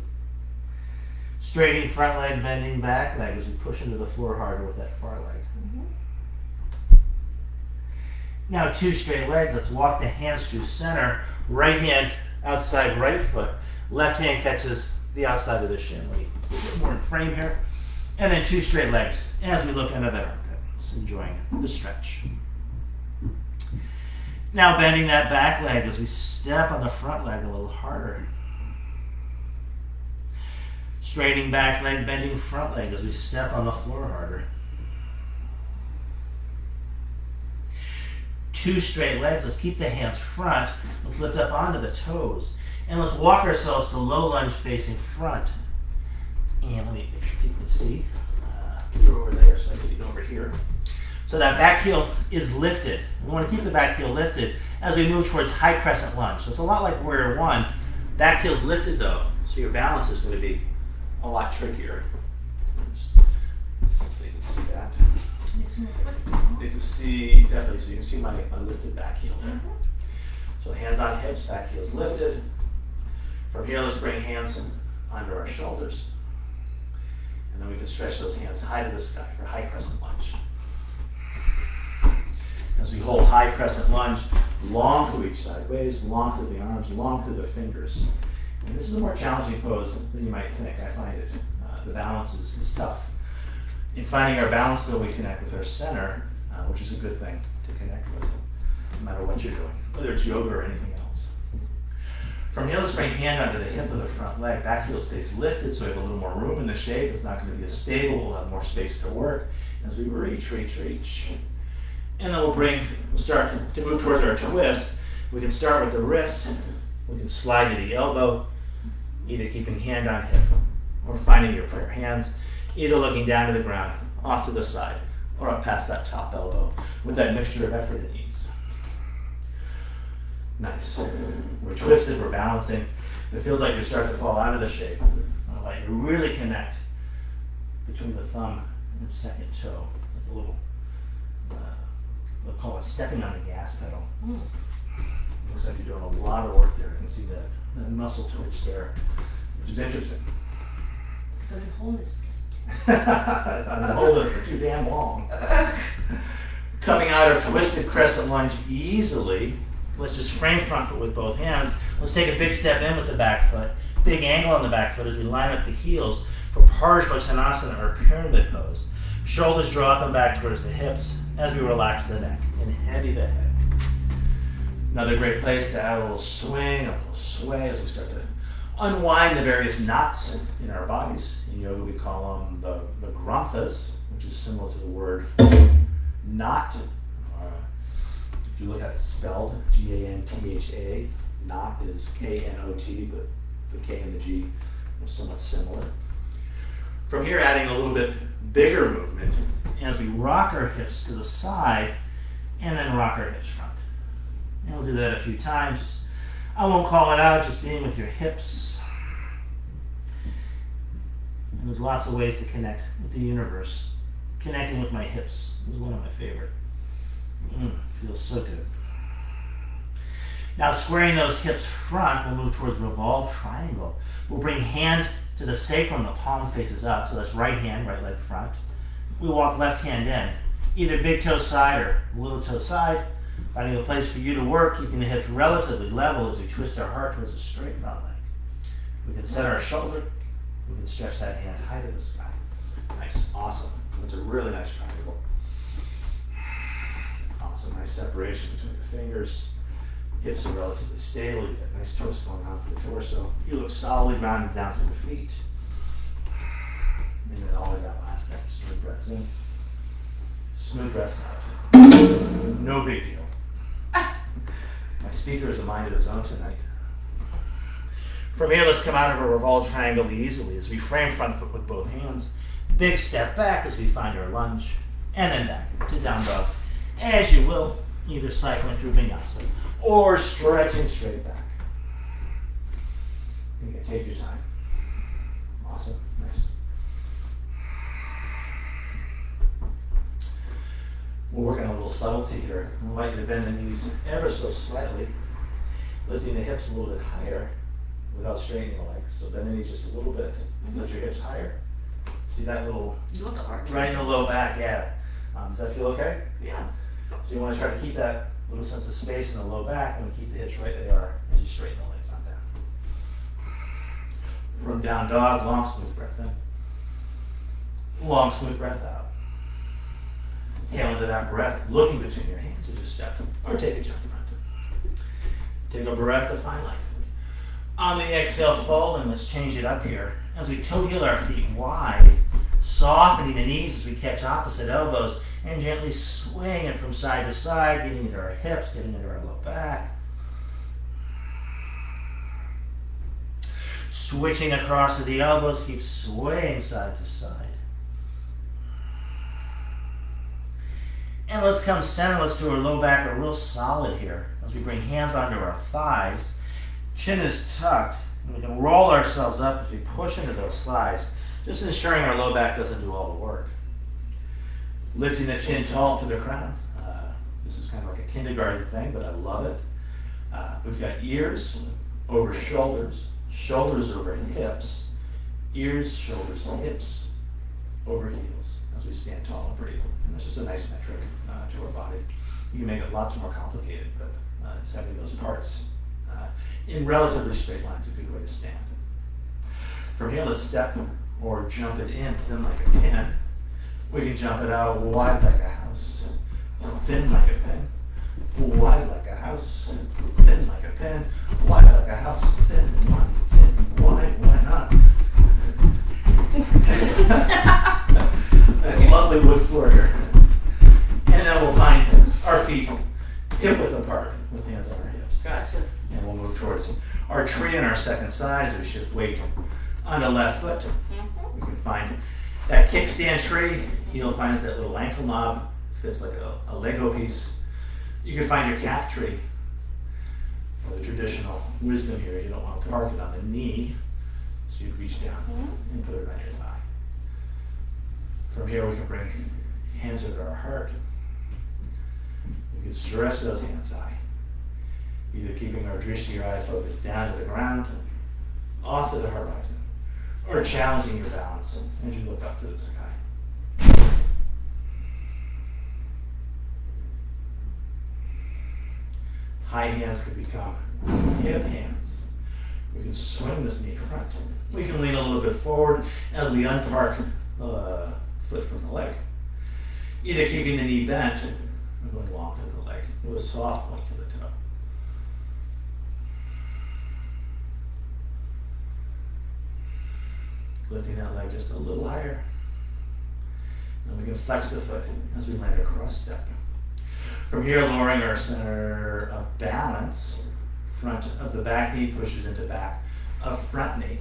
Straightening front leg, bending back leg as we push into the floor harder with that far leg. Mhm. Now 2 straight legs, let's walk the hands through center. Right hand outside right foot. Left hand catches the outside of the shin. Let me get a bit more in frame here. And then 2 straight legs as we look under that armpit. Just enjoying the stretch. Now bending that back leg as we step on the front leg a little harder. Straightening back leg, bending front leg as we step on the floor harder. 2 straight legs, let's keep the hands front. Let's lift up onto the toes. And let's walk ourselves to low lunge facing front. And let me make sure people can see. You're over there, so I need to go over here. So that back heel is lifted. We want to keep the back heel lifted as we move towards high crescent lunge. So it's a lot like warrior one. Back heel's lifted though, so your balance is going to be a lot trickier. Let's see if they can see that. They can see, definitely, so you can see my lifted back heel there. So hands on hips, back heel's lifted. From here, let's bring hands under our shoulders. And then we can stretch those hands high to the sky for high crescent lunge. As we hold high crescent lunge, long through each side, waves long through the arms, long through the fingers. And this is a more challenging pose than you might think. I find it. The balance is tough. In finding our balance, though, we connect with our center, which is a good thing to connect with, no matter what you're doing, whether it's yoga or anything else. From here, let's bring hand under the hip of the front leg. Back heel stays lifted, so we have a little more room in the shape. It's not going to be as stable. We'll have more space to work as we reach. And then we'll start to move towards our twist. We can start with the wrist. We can slide to the elbow, either keeping hand on hip or finding your prayer hands, either looking down to the ground, off to the side, or up past that top elbow with that mixture of effort and ease. Nice. We're twisted, we're balancing. It feels like you start to fall out of the shape. I like to really connect between the thumb and second toe. It's like a little, we'll call it stepping on the gas pedal. Looks like you're doing a lot of work there. I can see that muscle twitch there, which is interesting. Because I've been holding this. I've been holding it for too damn long. Coming out of twisted crescent lunge easily, let's just frame front foot with both hands. Let's take a big step in with the back foot, big angle on the back foot as we line up the heels for Parsvottanasana or pyramid pose. Shoulders draw up and back towards the hips as we relax the neck and heavy the head. Another great place to add a little swing, a little sway as we start to unwind the various knots in our bodies. In yoga, we call them the granthas, which is similar to the word knot. If you look at it spelled, G-A-N-T-H-A, knot is K-N-O-T, but the K and the G are somewhat similar. From here, adding a little bit bigger movement as we rock our hips to the side and then rock our hips front. And we'll do that a few times. I won't call it out, just being with your hips. And there's lots of ways to connect with the universe. Connecting with my hips is one of my favorite. Feels so good. Now squaring those hips front, we'll move towards revolved triangle. We'll bring hand to the sacrum, the palm faces up, so that's right hand, right leg front. We walk left hand in, either big toe side or little toe side, finding a place for you to work, keeping the hips relatively level as we twist our heart towards a straight front leg. We can set our shoulder, we can stretch that hand high to the sky. Nice, awesome. That's a really nice triangle. Awesome, nice separation between the fingers. Hips are relatively stable. You've got nice twist going on for the torso. You look solidly rounded down through the feet. And then always that last neck. Smooth breaths in. Smooth breaths out. No big deal. My speaker is a mind of its own tonight. From here, let's come out of a revolved triangle easily as we frame front foot with both hands. Big step back as we find our lunge, and then back to down dog. As you will, either cycling through vinyasa or stretching straight back. You can take your time. Awesome, nice. We'll work on a little subtlety here. I invite you to bend the knees ever so slightly, lifting the hips a little bit higher without straightening the legs. So bend the knees just a little bit. Lift your hips higher. See that little, You want the arch? right in the low back, yeah. Does that feel okay? Yeah. So you want to try to keep that little sense of space in the low back and keep the hips right they are as you straighten the legs on down. From down dog, long smooth breath in. Long smooth breath out. Tail into that breath, looking between your hands as you step or take a jump front. Take a breath to find length. On the exhale, fold, and let's change it up here. As we toe heel our feet wide, softening the knees as we catch opposite elbows, and gently swing it from side to side, getting into our hips, getting into our low back. Switching across to the elbows, keep swaying side to side. And let's come center, let's do our low back a real solid here. As we bring hands onto our thighs, chin is tucked, and we can roll ourselves up as we push into those thighs, just ensuring our low back doesn't do all the work. Lifting the chin tall through the crown. This is kind of like a kindergarten thing, but I love it. We've got ears over shoulders, shoulders over hips, ears, shoulders, hips over heels as we stand tall and breathe. And that's just a nice metric to our body. You can make it lots more complicated, but it's having those parts in relatively straight lines is a good way to stand. From here, let's step or jump it in thin like a pin. We can jump it out wide like a house, thin like a pin, wide like a house, thin like a pin, wide like a house, thin, wide, why not? That's a lovely wood floor here. And then we'll find our feet hip width apart with hands on our hips. Gotcha. And we'll move towards our tree on our second side as we shift weight on the left foot. We can find that kickstand tree. Heel finds that little ankle knob, fits like a Lego piece. You can find your calf tree. Well, the traditional wisdom here is you don't want to park it on the knee, so you reach down and put it on your thigh. From here, we can bring hands under our heart. We can stretch those hands high, either keeping our drishti or eye focus down to the ground, off to the horizon, or challenging your balance as you look up to the sky. High hands can become hip hands. We can swing this knee front. We can lean a little bit forward as we unpark the foot from the leg. Either keeping the knee bent or going long through the leg with a soft point to the toe. Lifting that leg just a little higher. Then we can flex the foot as we land a cross step. From here, lowering our center of balance, front of the back knee pushes into back of front knee.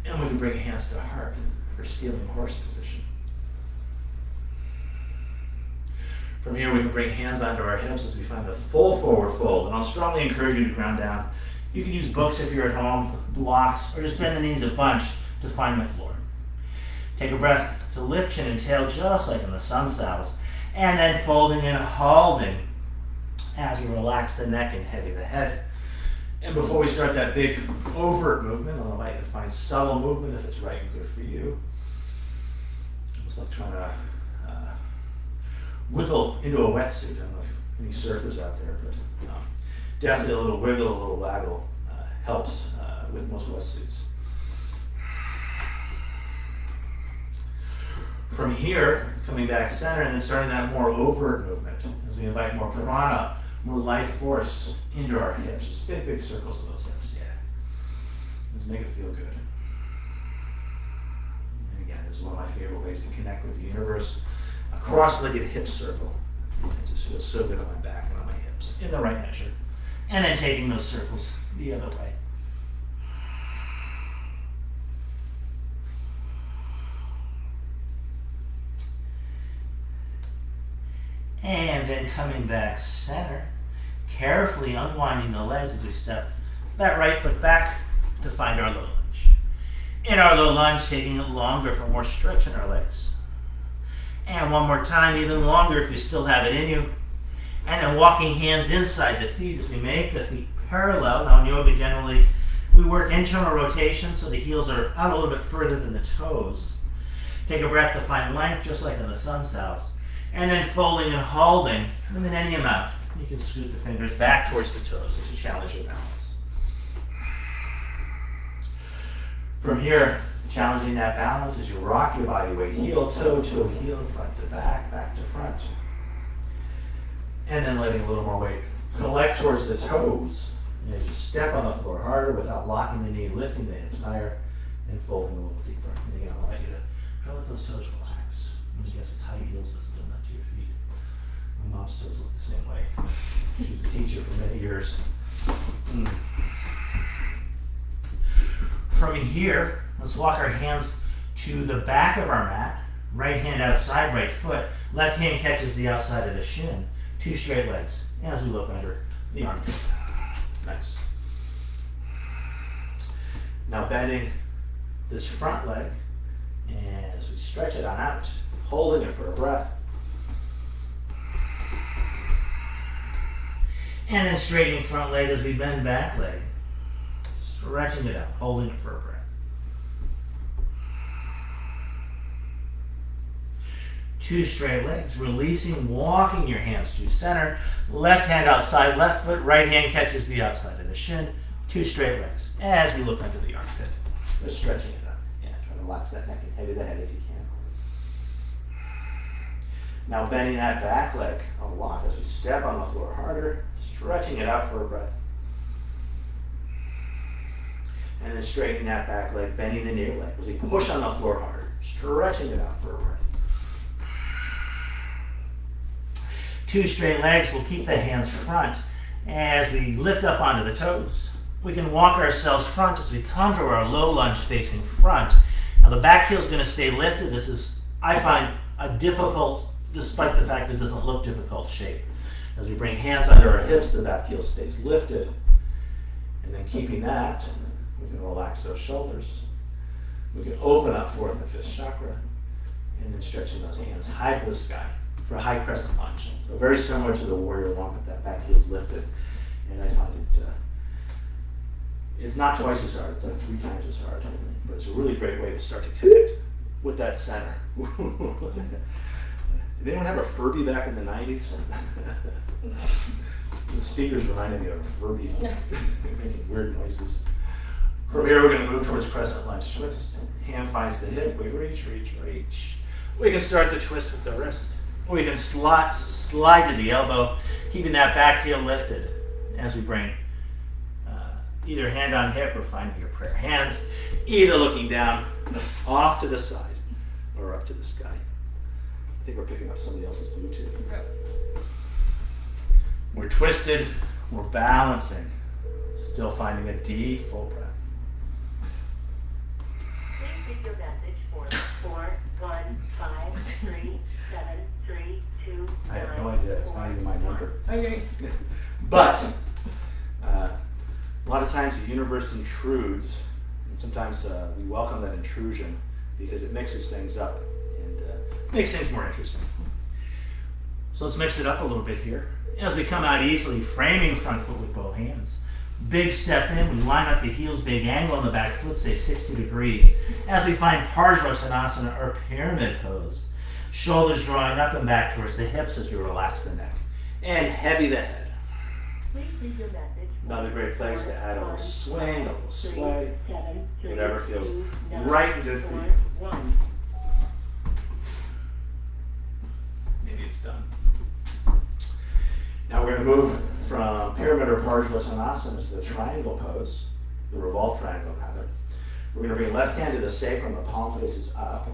And we can bring hands to heart for stealing horse position. From here, we can bring hands onto our hips as we find the full forward fold. And I'll strongly encourage you to ground down. You can use books if you're at home, blocks, or just bend the knees a bunch to find the floor. Take a breath to lift chin and tail just like in the sun saddles. And then folding and holding as we relax the neck and heavy the head. And before we start that big overt movement, I'll invite you to find subtle movement if it's right and good for you. Almost like trying to wiggle into a wetsuit. I don't know if any surfers out there, but definitely a little wiggle, a little waggle helps with most wetsuits. From here, coming back center and then starting that more overt movement as we invite more prana, more life force into our hips. Just big, big circles of those hips, yeah. Let's make it feel good. And again, this is one of my favorite ways to connect with the universe. A cross-legged hip circle. It just feels so good on my back and on my hips, in the right measure. And then taking those circles the other way. And then coming back center, carefully unwinding the legs as we step that right foot back to find our low lunge. In our low lunge, taking it longer for more stretch in our legs. And one more time, even longer if you still have it in you. And then walking hands inside the feet as we make the feet parallel. Now in yoga generally, we work internal rotation so the heels are out a little bit further than the toes. Take a breath to find length, just like in the sun's house. And then folding and holding, and then any amount. You can scoot the fingers back towards the toes to challenge your balance. From here, challenging that balance as you rock your body weight, heel, toe, heel, front to back, back to front. And then letting a little more weight collect towards the toes. And as you step on the floor harder without locking the knee, lifting the hips higher, and folding a little deeper. And again, I want you to try to let those toes relax. When you get the high heels, doesn't do that to your feet. My mom's toes look the same way. She was a teacher for many years. From here, let's walk our hands to the back of our mat. Right hand outside, right foot. Left hand catches the outside of the shin. Two straight legs as we look under the armpit. Nice. Now bending this front leg as we stretch it on out, holding it for a breath. And then straightening front leg as we bend back leg. Stretching it out, holding it for a breath. Two straight legs, releasing, walking your hands to center. Left hand outside, left foot, right hand catches the outside of the shin. Two straight legs as we look under the armpit. Just stretching it out. Yeah, try to relax that neck and heavy the head if you can. Now bending that back leg a lot as we step on the floor harder, stretching it out for a breath. And then straightening that back leg, bending the near leg as we push on the floor harder, stretching it out for a breath. Two straight legs, we'll keep the hands front as we lift up onto the toes. We can walk ourselves front as we come to our low lunge facing front. Now the back heel is going to stay lifted. This is, I find, a difficult, despite the fact it doesn't look difficult, shape. As we bring hands under our hips, the back heel stays lifted. And then keeping that, we can relax those shoulders. We can open up fourth and fifth chakra. And then stretching those hands high to the sky for a high crescent lunge. So very similar to the warrior one, but that back heel is lifted. And I find it's not twice as hard, it's like 3 times as hard. But it's a really great way to start to connect with that center. Did anyone have a Furby back in the 90s? The speakers reminded me of a Furby, making weird noises. From here, we're going to move towards crescent lunge twist. Hand finds the hip, we reach, reach, reach. We can start the twist with the wrist. We can slide to the elbow, keeping that back heel lifted as we bring either hand on hip or finding your prayer hands, either looking down, off to the side, or up to the sky. I think we're picking up somebody else's Bluetooth. We're twisted, we're balancing, still finding a deep full breath. Please leave your message for 4153732. I have no idea, it's not even my number. Okay. But a lot of times the universe intrudes, and sometimes we welcome that intrusion because it mixes things up and makes things more interesting. So let's mix it up a little bit here. As we come out easily, framing front foot with both hands. Big step in, we line up the heels, big angle on the back foot, say 60 degrees. As we find Parsvottanasana or pyramid pose. Shoulders drawing up and back towards the hips as we relax the neck. And heavy the head. Please leave your message. Another great place to add a little swing, a little sway, whatever feels right and good for you. Maybe it's done. Now we're going to move from pyramid or Parsvatanasana to the triangle pose, the revolved triangle rather. We're going to bring left hand to the sacrum, the palm faces up.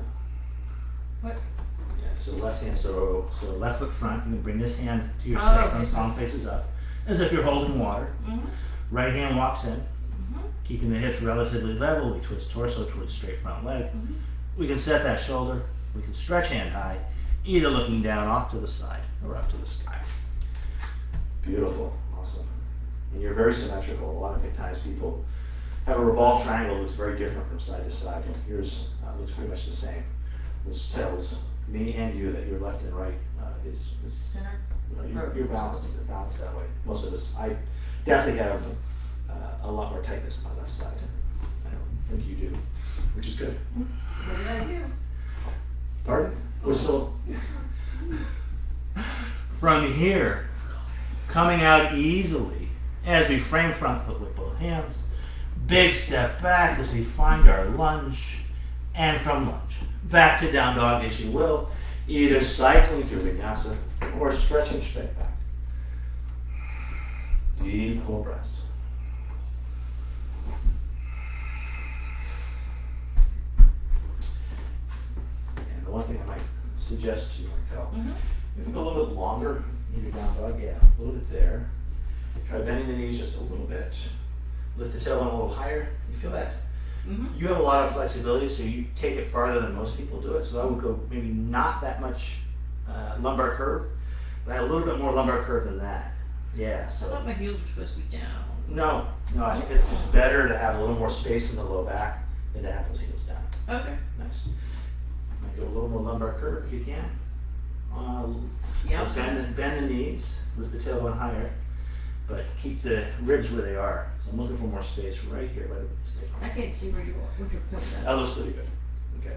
What? Yeah, so left hand, so left foot front. You can bring this hand to your Oh, sacrum, okay. palm faces up, as if you're holding water. Mm-hmm. Right hand walks in, Mm-hmm. keeping the hips relatively level. We twist torso towards straight front leg. Mm-hmm. We can set that shoulder. We can stretch hand high, either looking down off to the side or up to the sky. Beautiful, awesome. And you're very symmetrical. A lot of times people have a revolved triangle that looks very different from side to side. Yours looks pretty much the same. This tells me and you that your left and right is Center. you're balanced. You're balanced that way. Most of us, I definitely have a lot more tightness on my left side. I don't think you do, which is good. What did I do? Pardon? We're still. From here, coming out easily as we frame front foot with both hands. Big step back as we find our lunge. And from lunge, back to down dog as you will, either cycling through vinyasa or stretching straight back. Deep full breaths. And the one thing I might suggest to you, Raquel, Mm-hmm. maybe go a little bit longer in your down dog, yeah, a little bit there. Try bending the knees just a little bit. Lift the tailbone a little higher. You feel that? Mm-hmm. You have a lot of flexibility, so you take it farther than most people do it. So I would go maybe not that much lumbar curve, but I had a little bit more lumbar curve than that. Yeah, I so. thought my heels were supposed to be down. No, I think it's better to have a little more space in the low back than to have those heels down. Okay. Nice. Might go a little more lumbar curve if you can. Yep. So bend the knees, lift the tailbone higher, but keep the ribs where they are. So I'm looking for more space right here, right with the stick. I can't see where you are. What's your point at? That looks pretty good. Okay.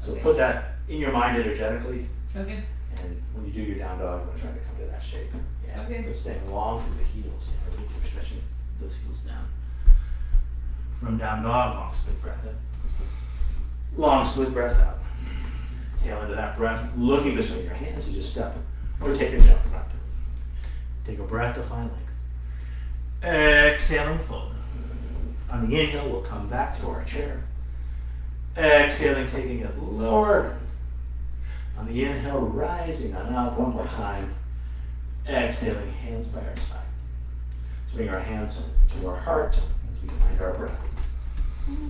So Okay. put that in your mind energetically, Okay. and when you do your down dog, I'm gonna try to come to that shape. Yeah. Okay. But staying long through the heels. Yeah, really keep stretching those heels down. From down dog, long smooth breath in. Long smooth breath out. Tail into that breath, looking between your hands as you step or take a jump front. Take a breath to find length. Exhaling fold. On the inhale, we'll come back to our chair. Exhaling, taking it lower. On the inhale, rising on up one more time. Exhaling, hands by our side. Let's bring our hands to our heart as we find our breath.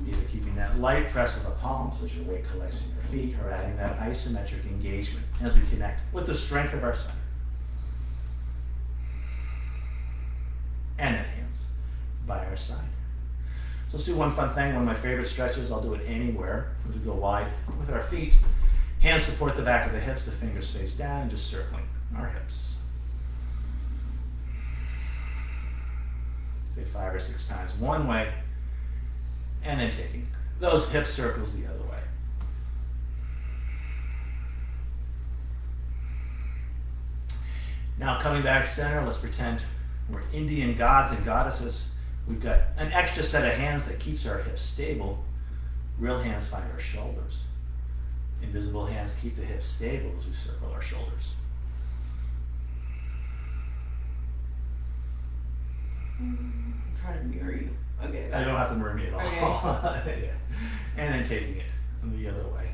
Either keeping that light press of the palms as your weight collects in your feet, or adding that isometric engagement as we connect with the strength of our center. And then hands by our side. So let's do one fun thing. One of my favorite stretches, I'll do it anywhere as we go wide with our feet. Hands support the back of the hips, the fingers face down, and just circling our hips. Say 5 or 6 times one way, and then taking those hip circles the other way. Now coming back center, let's pretend we're Indian gods and goddesses. We've got an extra set of hands that keeps our hips stable. Real hands find our shoulders. Invisible hands keep the hips stable as we circle our shoulders. I'm trying to mirror you. Okay. You don't have to mirror me at all. Okay. Yeah. And then taking it the other way.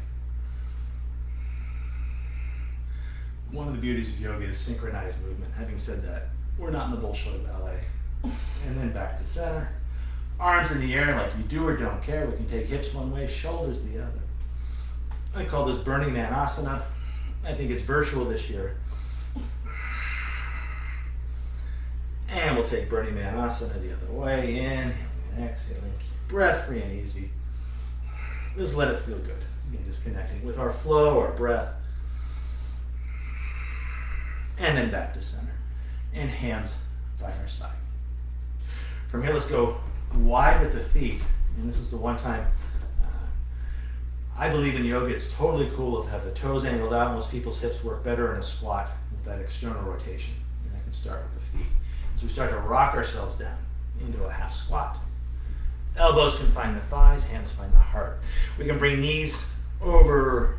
One of the beauties of yoga is synchronized movement. Having said that, we're not in the bullshit of ballet. And then back to center. Arms in the air like you do or don't care. We can take hips one way, shoulders the other. I call this Burning Man Asana. I think it's virtual this year. And we'll take Burning Man Asana the other way. Inhaling and exhaling. Breath free and easy. Just let it feel good. Again, just connecting with our flow, our breath. And then back to center. And hands by our side. From here, let's go wide with the feet. And this is the one time I believe in yoga, it's totally cool to have the toes angled out. Most people's hips work better in a squat with that external rotation. And I can start with the feet. So we start to rock ourselves down into a half squat. Elbows can find the thighs, hands find the heart. We can bring knees over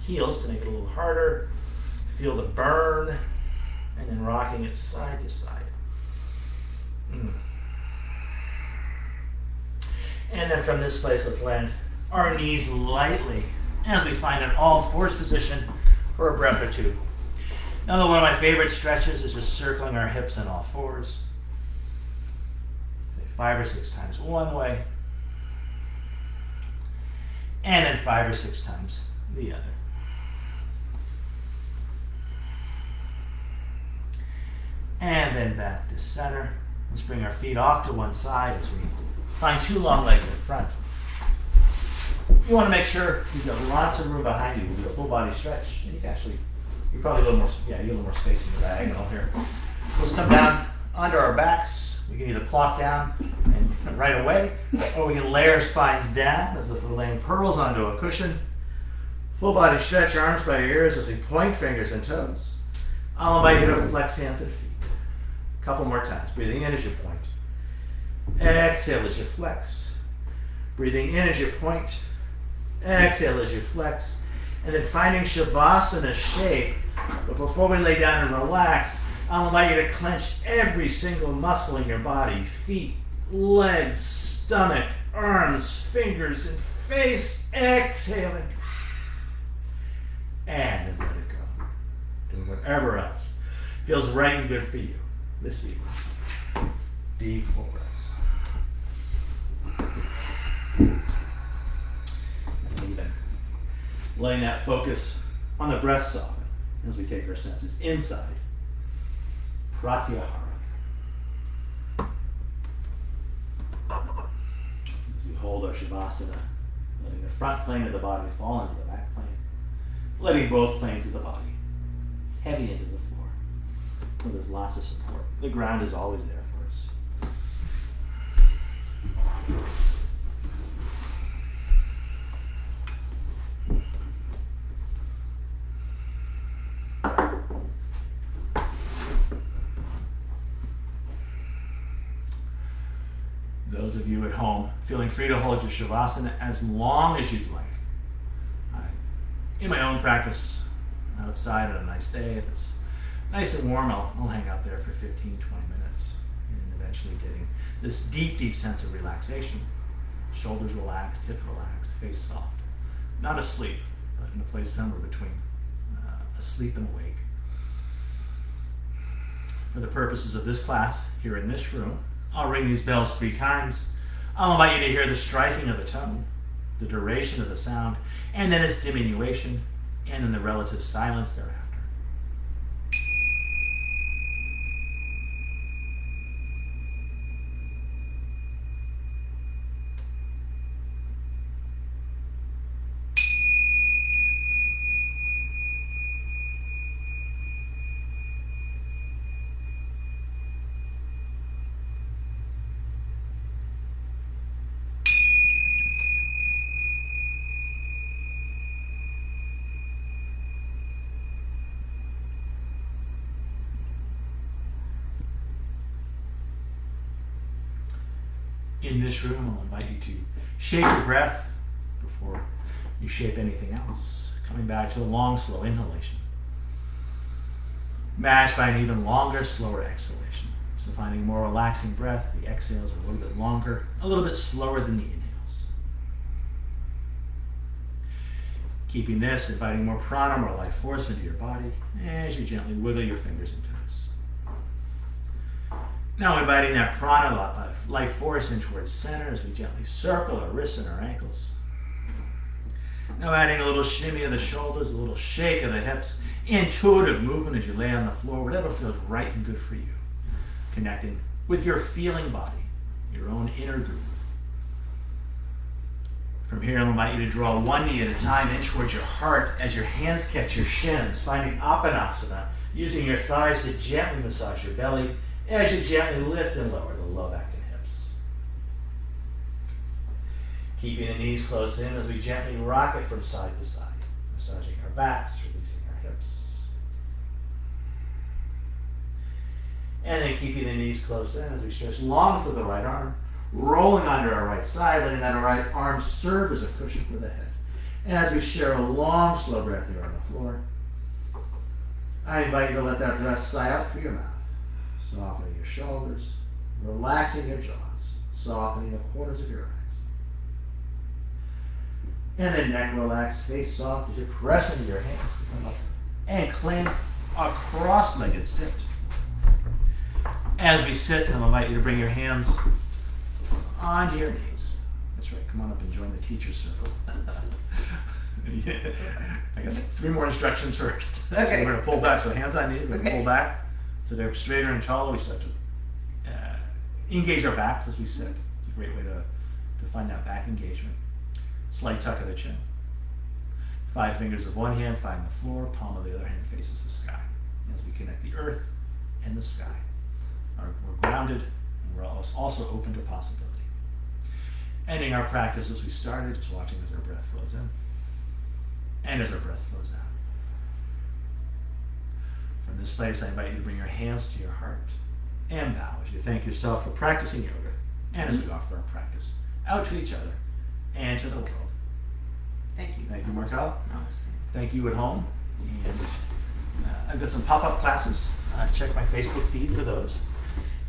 heels to make it a little harder. Feel the burn and then rocking it side to side. And then from this place, let's land our knees lightly as we find an all fours position for a breath or two. Now, one of my favorite stretches is just circling our hips on all fours. Say 5 or 6 times one way, and then 5 or 6 times the other. And then back to center. Let's bring our feet off to one side as we find 2 long legs in front. You want to make sure you've got lots of room behind you to do a full body stretch. And you can actually, you're probably a little more, you get a little more space in the diagonal here. Let's come down onto our backs. We can either plop down and right away, or we can layer spines down as if we're laying pearls onto a cushion. Full body stretch, arms by your ears as we point fingers and toes. I'll invite you to flex hands and feet. A couple more times. Breathing in as you point. Exhale as you flex. Breathing in as you point. Exhale as you flex. And then finding Shavasana shape. But before we lay down and relax, I'll invite you to clench every single muscle in your body. Feet, legs, stomach, arms, fingers, and face. Exhaling. And then let it go. Doing whatever else feels right and good for you this evening. Deep full breaths. And even letting that focus on the breath soften as we take our senses inside. Pratyahara. As we hold our Shavasana, letting the front plane of the body fall into the back plane, letting both planes of the body heavy into the floor where there's lots of support. The ground is always there for us. Those of you at home feeling free to hold your Shavasana as long as you'd like. In my own practice, outside on a nice day, if it's nice and warm, I'll hang out there for 15, 20 minutes, and eventually getting this deep, deep sense of relaxation. Shoulders relaxed, hips relaxed, face soft. Not asleep, but in a place somewhere between asleep and awake. For the purposes of this class, here in this room, I'll ring these bells 3 times. I'll invite you to hear the striking of the tone, the duration of the sound, and then its diminution, and then the relative silence thereafter. In this room, I'll invite you to shape your breath before you shape anything else. Coming back to a long, slow inhalation, matched by an even longer, slower exhalation. So finding more relaxing breath, the exhales are a little bit longer, a little bit slower than the inhales. Keeping this, inviting more prana, more life force into your body as you gently wiggle your fingers and toes. Now inviting that prana, life force in towards center as we gently circle our wrists and our ankles. Now adding a little shimmy of the shoulders, a little shake of the hips, intuitive movement as you lay on the floor, whatever feels right and good for you. Connecting with your feeling body, your own inner groove. From here, I'll invite you to draw one knee at a time in towards your heart as your hands catch your shins, finding Apanasana, using your thighs to gently massage your belly as you gently lift and lower the low back and hips. Keeping the knees close in as we gently rock it from side to side, massaging our backs, releasing our hips. And then keeping the knees close in as we stretch long through the right arm, rolling under our right side, letting that right arm serve as a cushion for the head. And as we share a long, slow breath here on the floor, I invite you to let that breath sigh out through your mouth, softening your shoulders, relaxing your jaws, softening the corners of your eyes. And then neck relaxed, face soft as you press into your hands to come up and claim a cross-legged sit. As we sit, I'll invite you to bring your hands onto your knees. That's right, come on up and join the teacher circle. Yeah. I guess 3 more instructions first. So Okay. we're gonna pull back, so hands on knees, we're gonna Okay. pull back so they're straighter and taller. We start to engage our backs as we sit. It's a great way to find that back engagement. Slight tuck of the chin. 5 fingers of one hand find the floor, palm of the other hand faces the sky. As we connect the earth and the sky. We're grounded and we're also open to possibility. Ending our practice as we started, just watching as our breath flows in and as our breath flows out. From this place, I invite you to bring your hands to your heart and bow as you thank yourself for practicing yoga and as we offer our practice out to each other and to the world. Thank you. Thank you, Markel. Namaste. Thank you at home. And I've got some pop-up classes. Check my Facebook feed for those.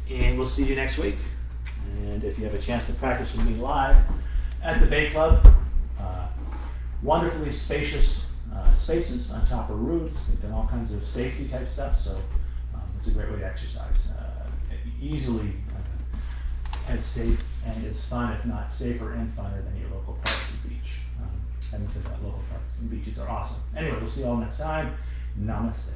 And we'll see you next week. And if you have a chance to practice with me live at the Bay Club, wonderfully spacious spaces on top of roofs. They've done all kinds of safety type stuff, so it's a great way to exercise. Easily as safe and as fun, if not safer and funner than your local park and beach. Having said that, local parks and beaches are awesome. Anyway, we'll see you all next time. Namaste.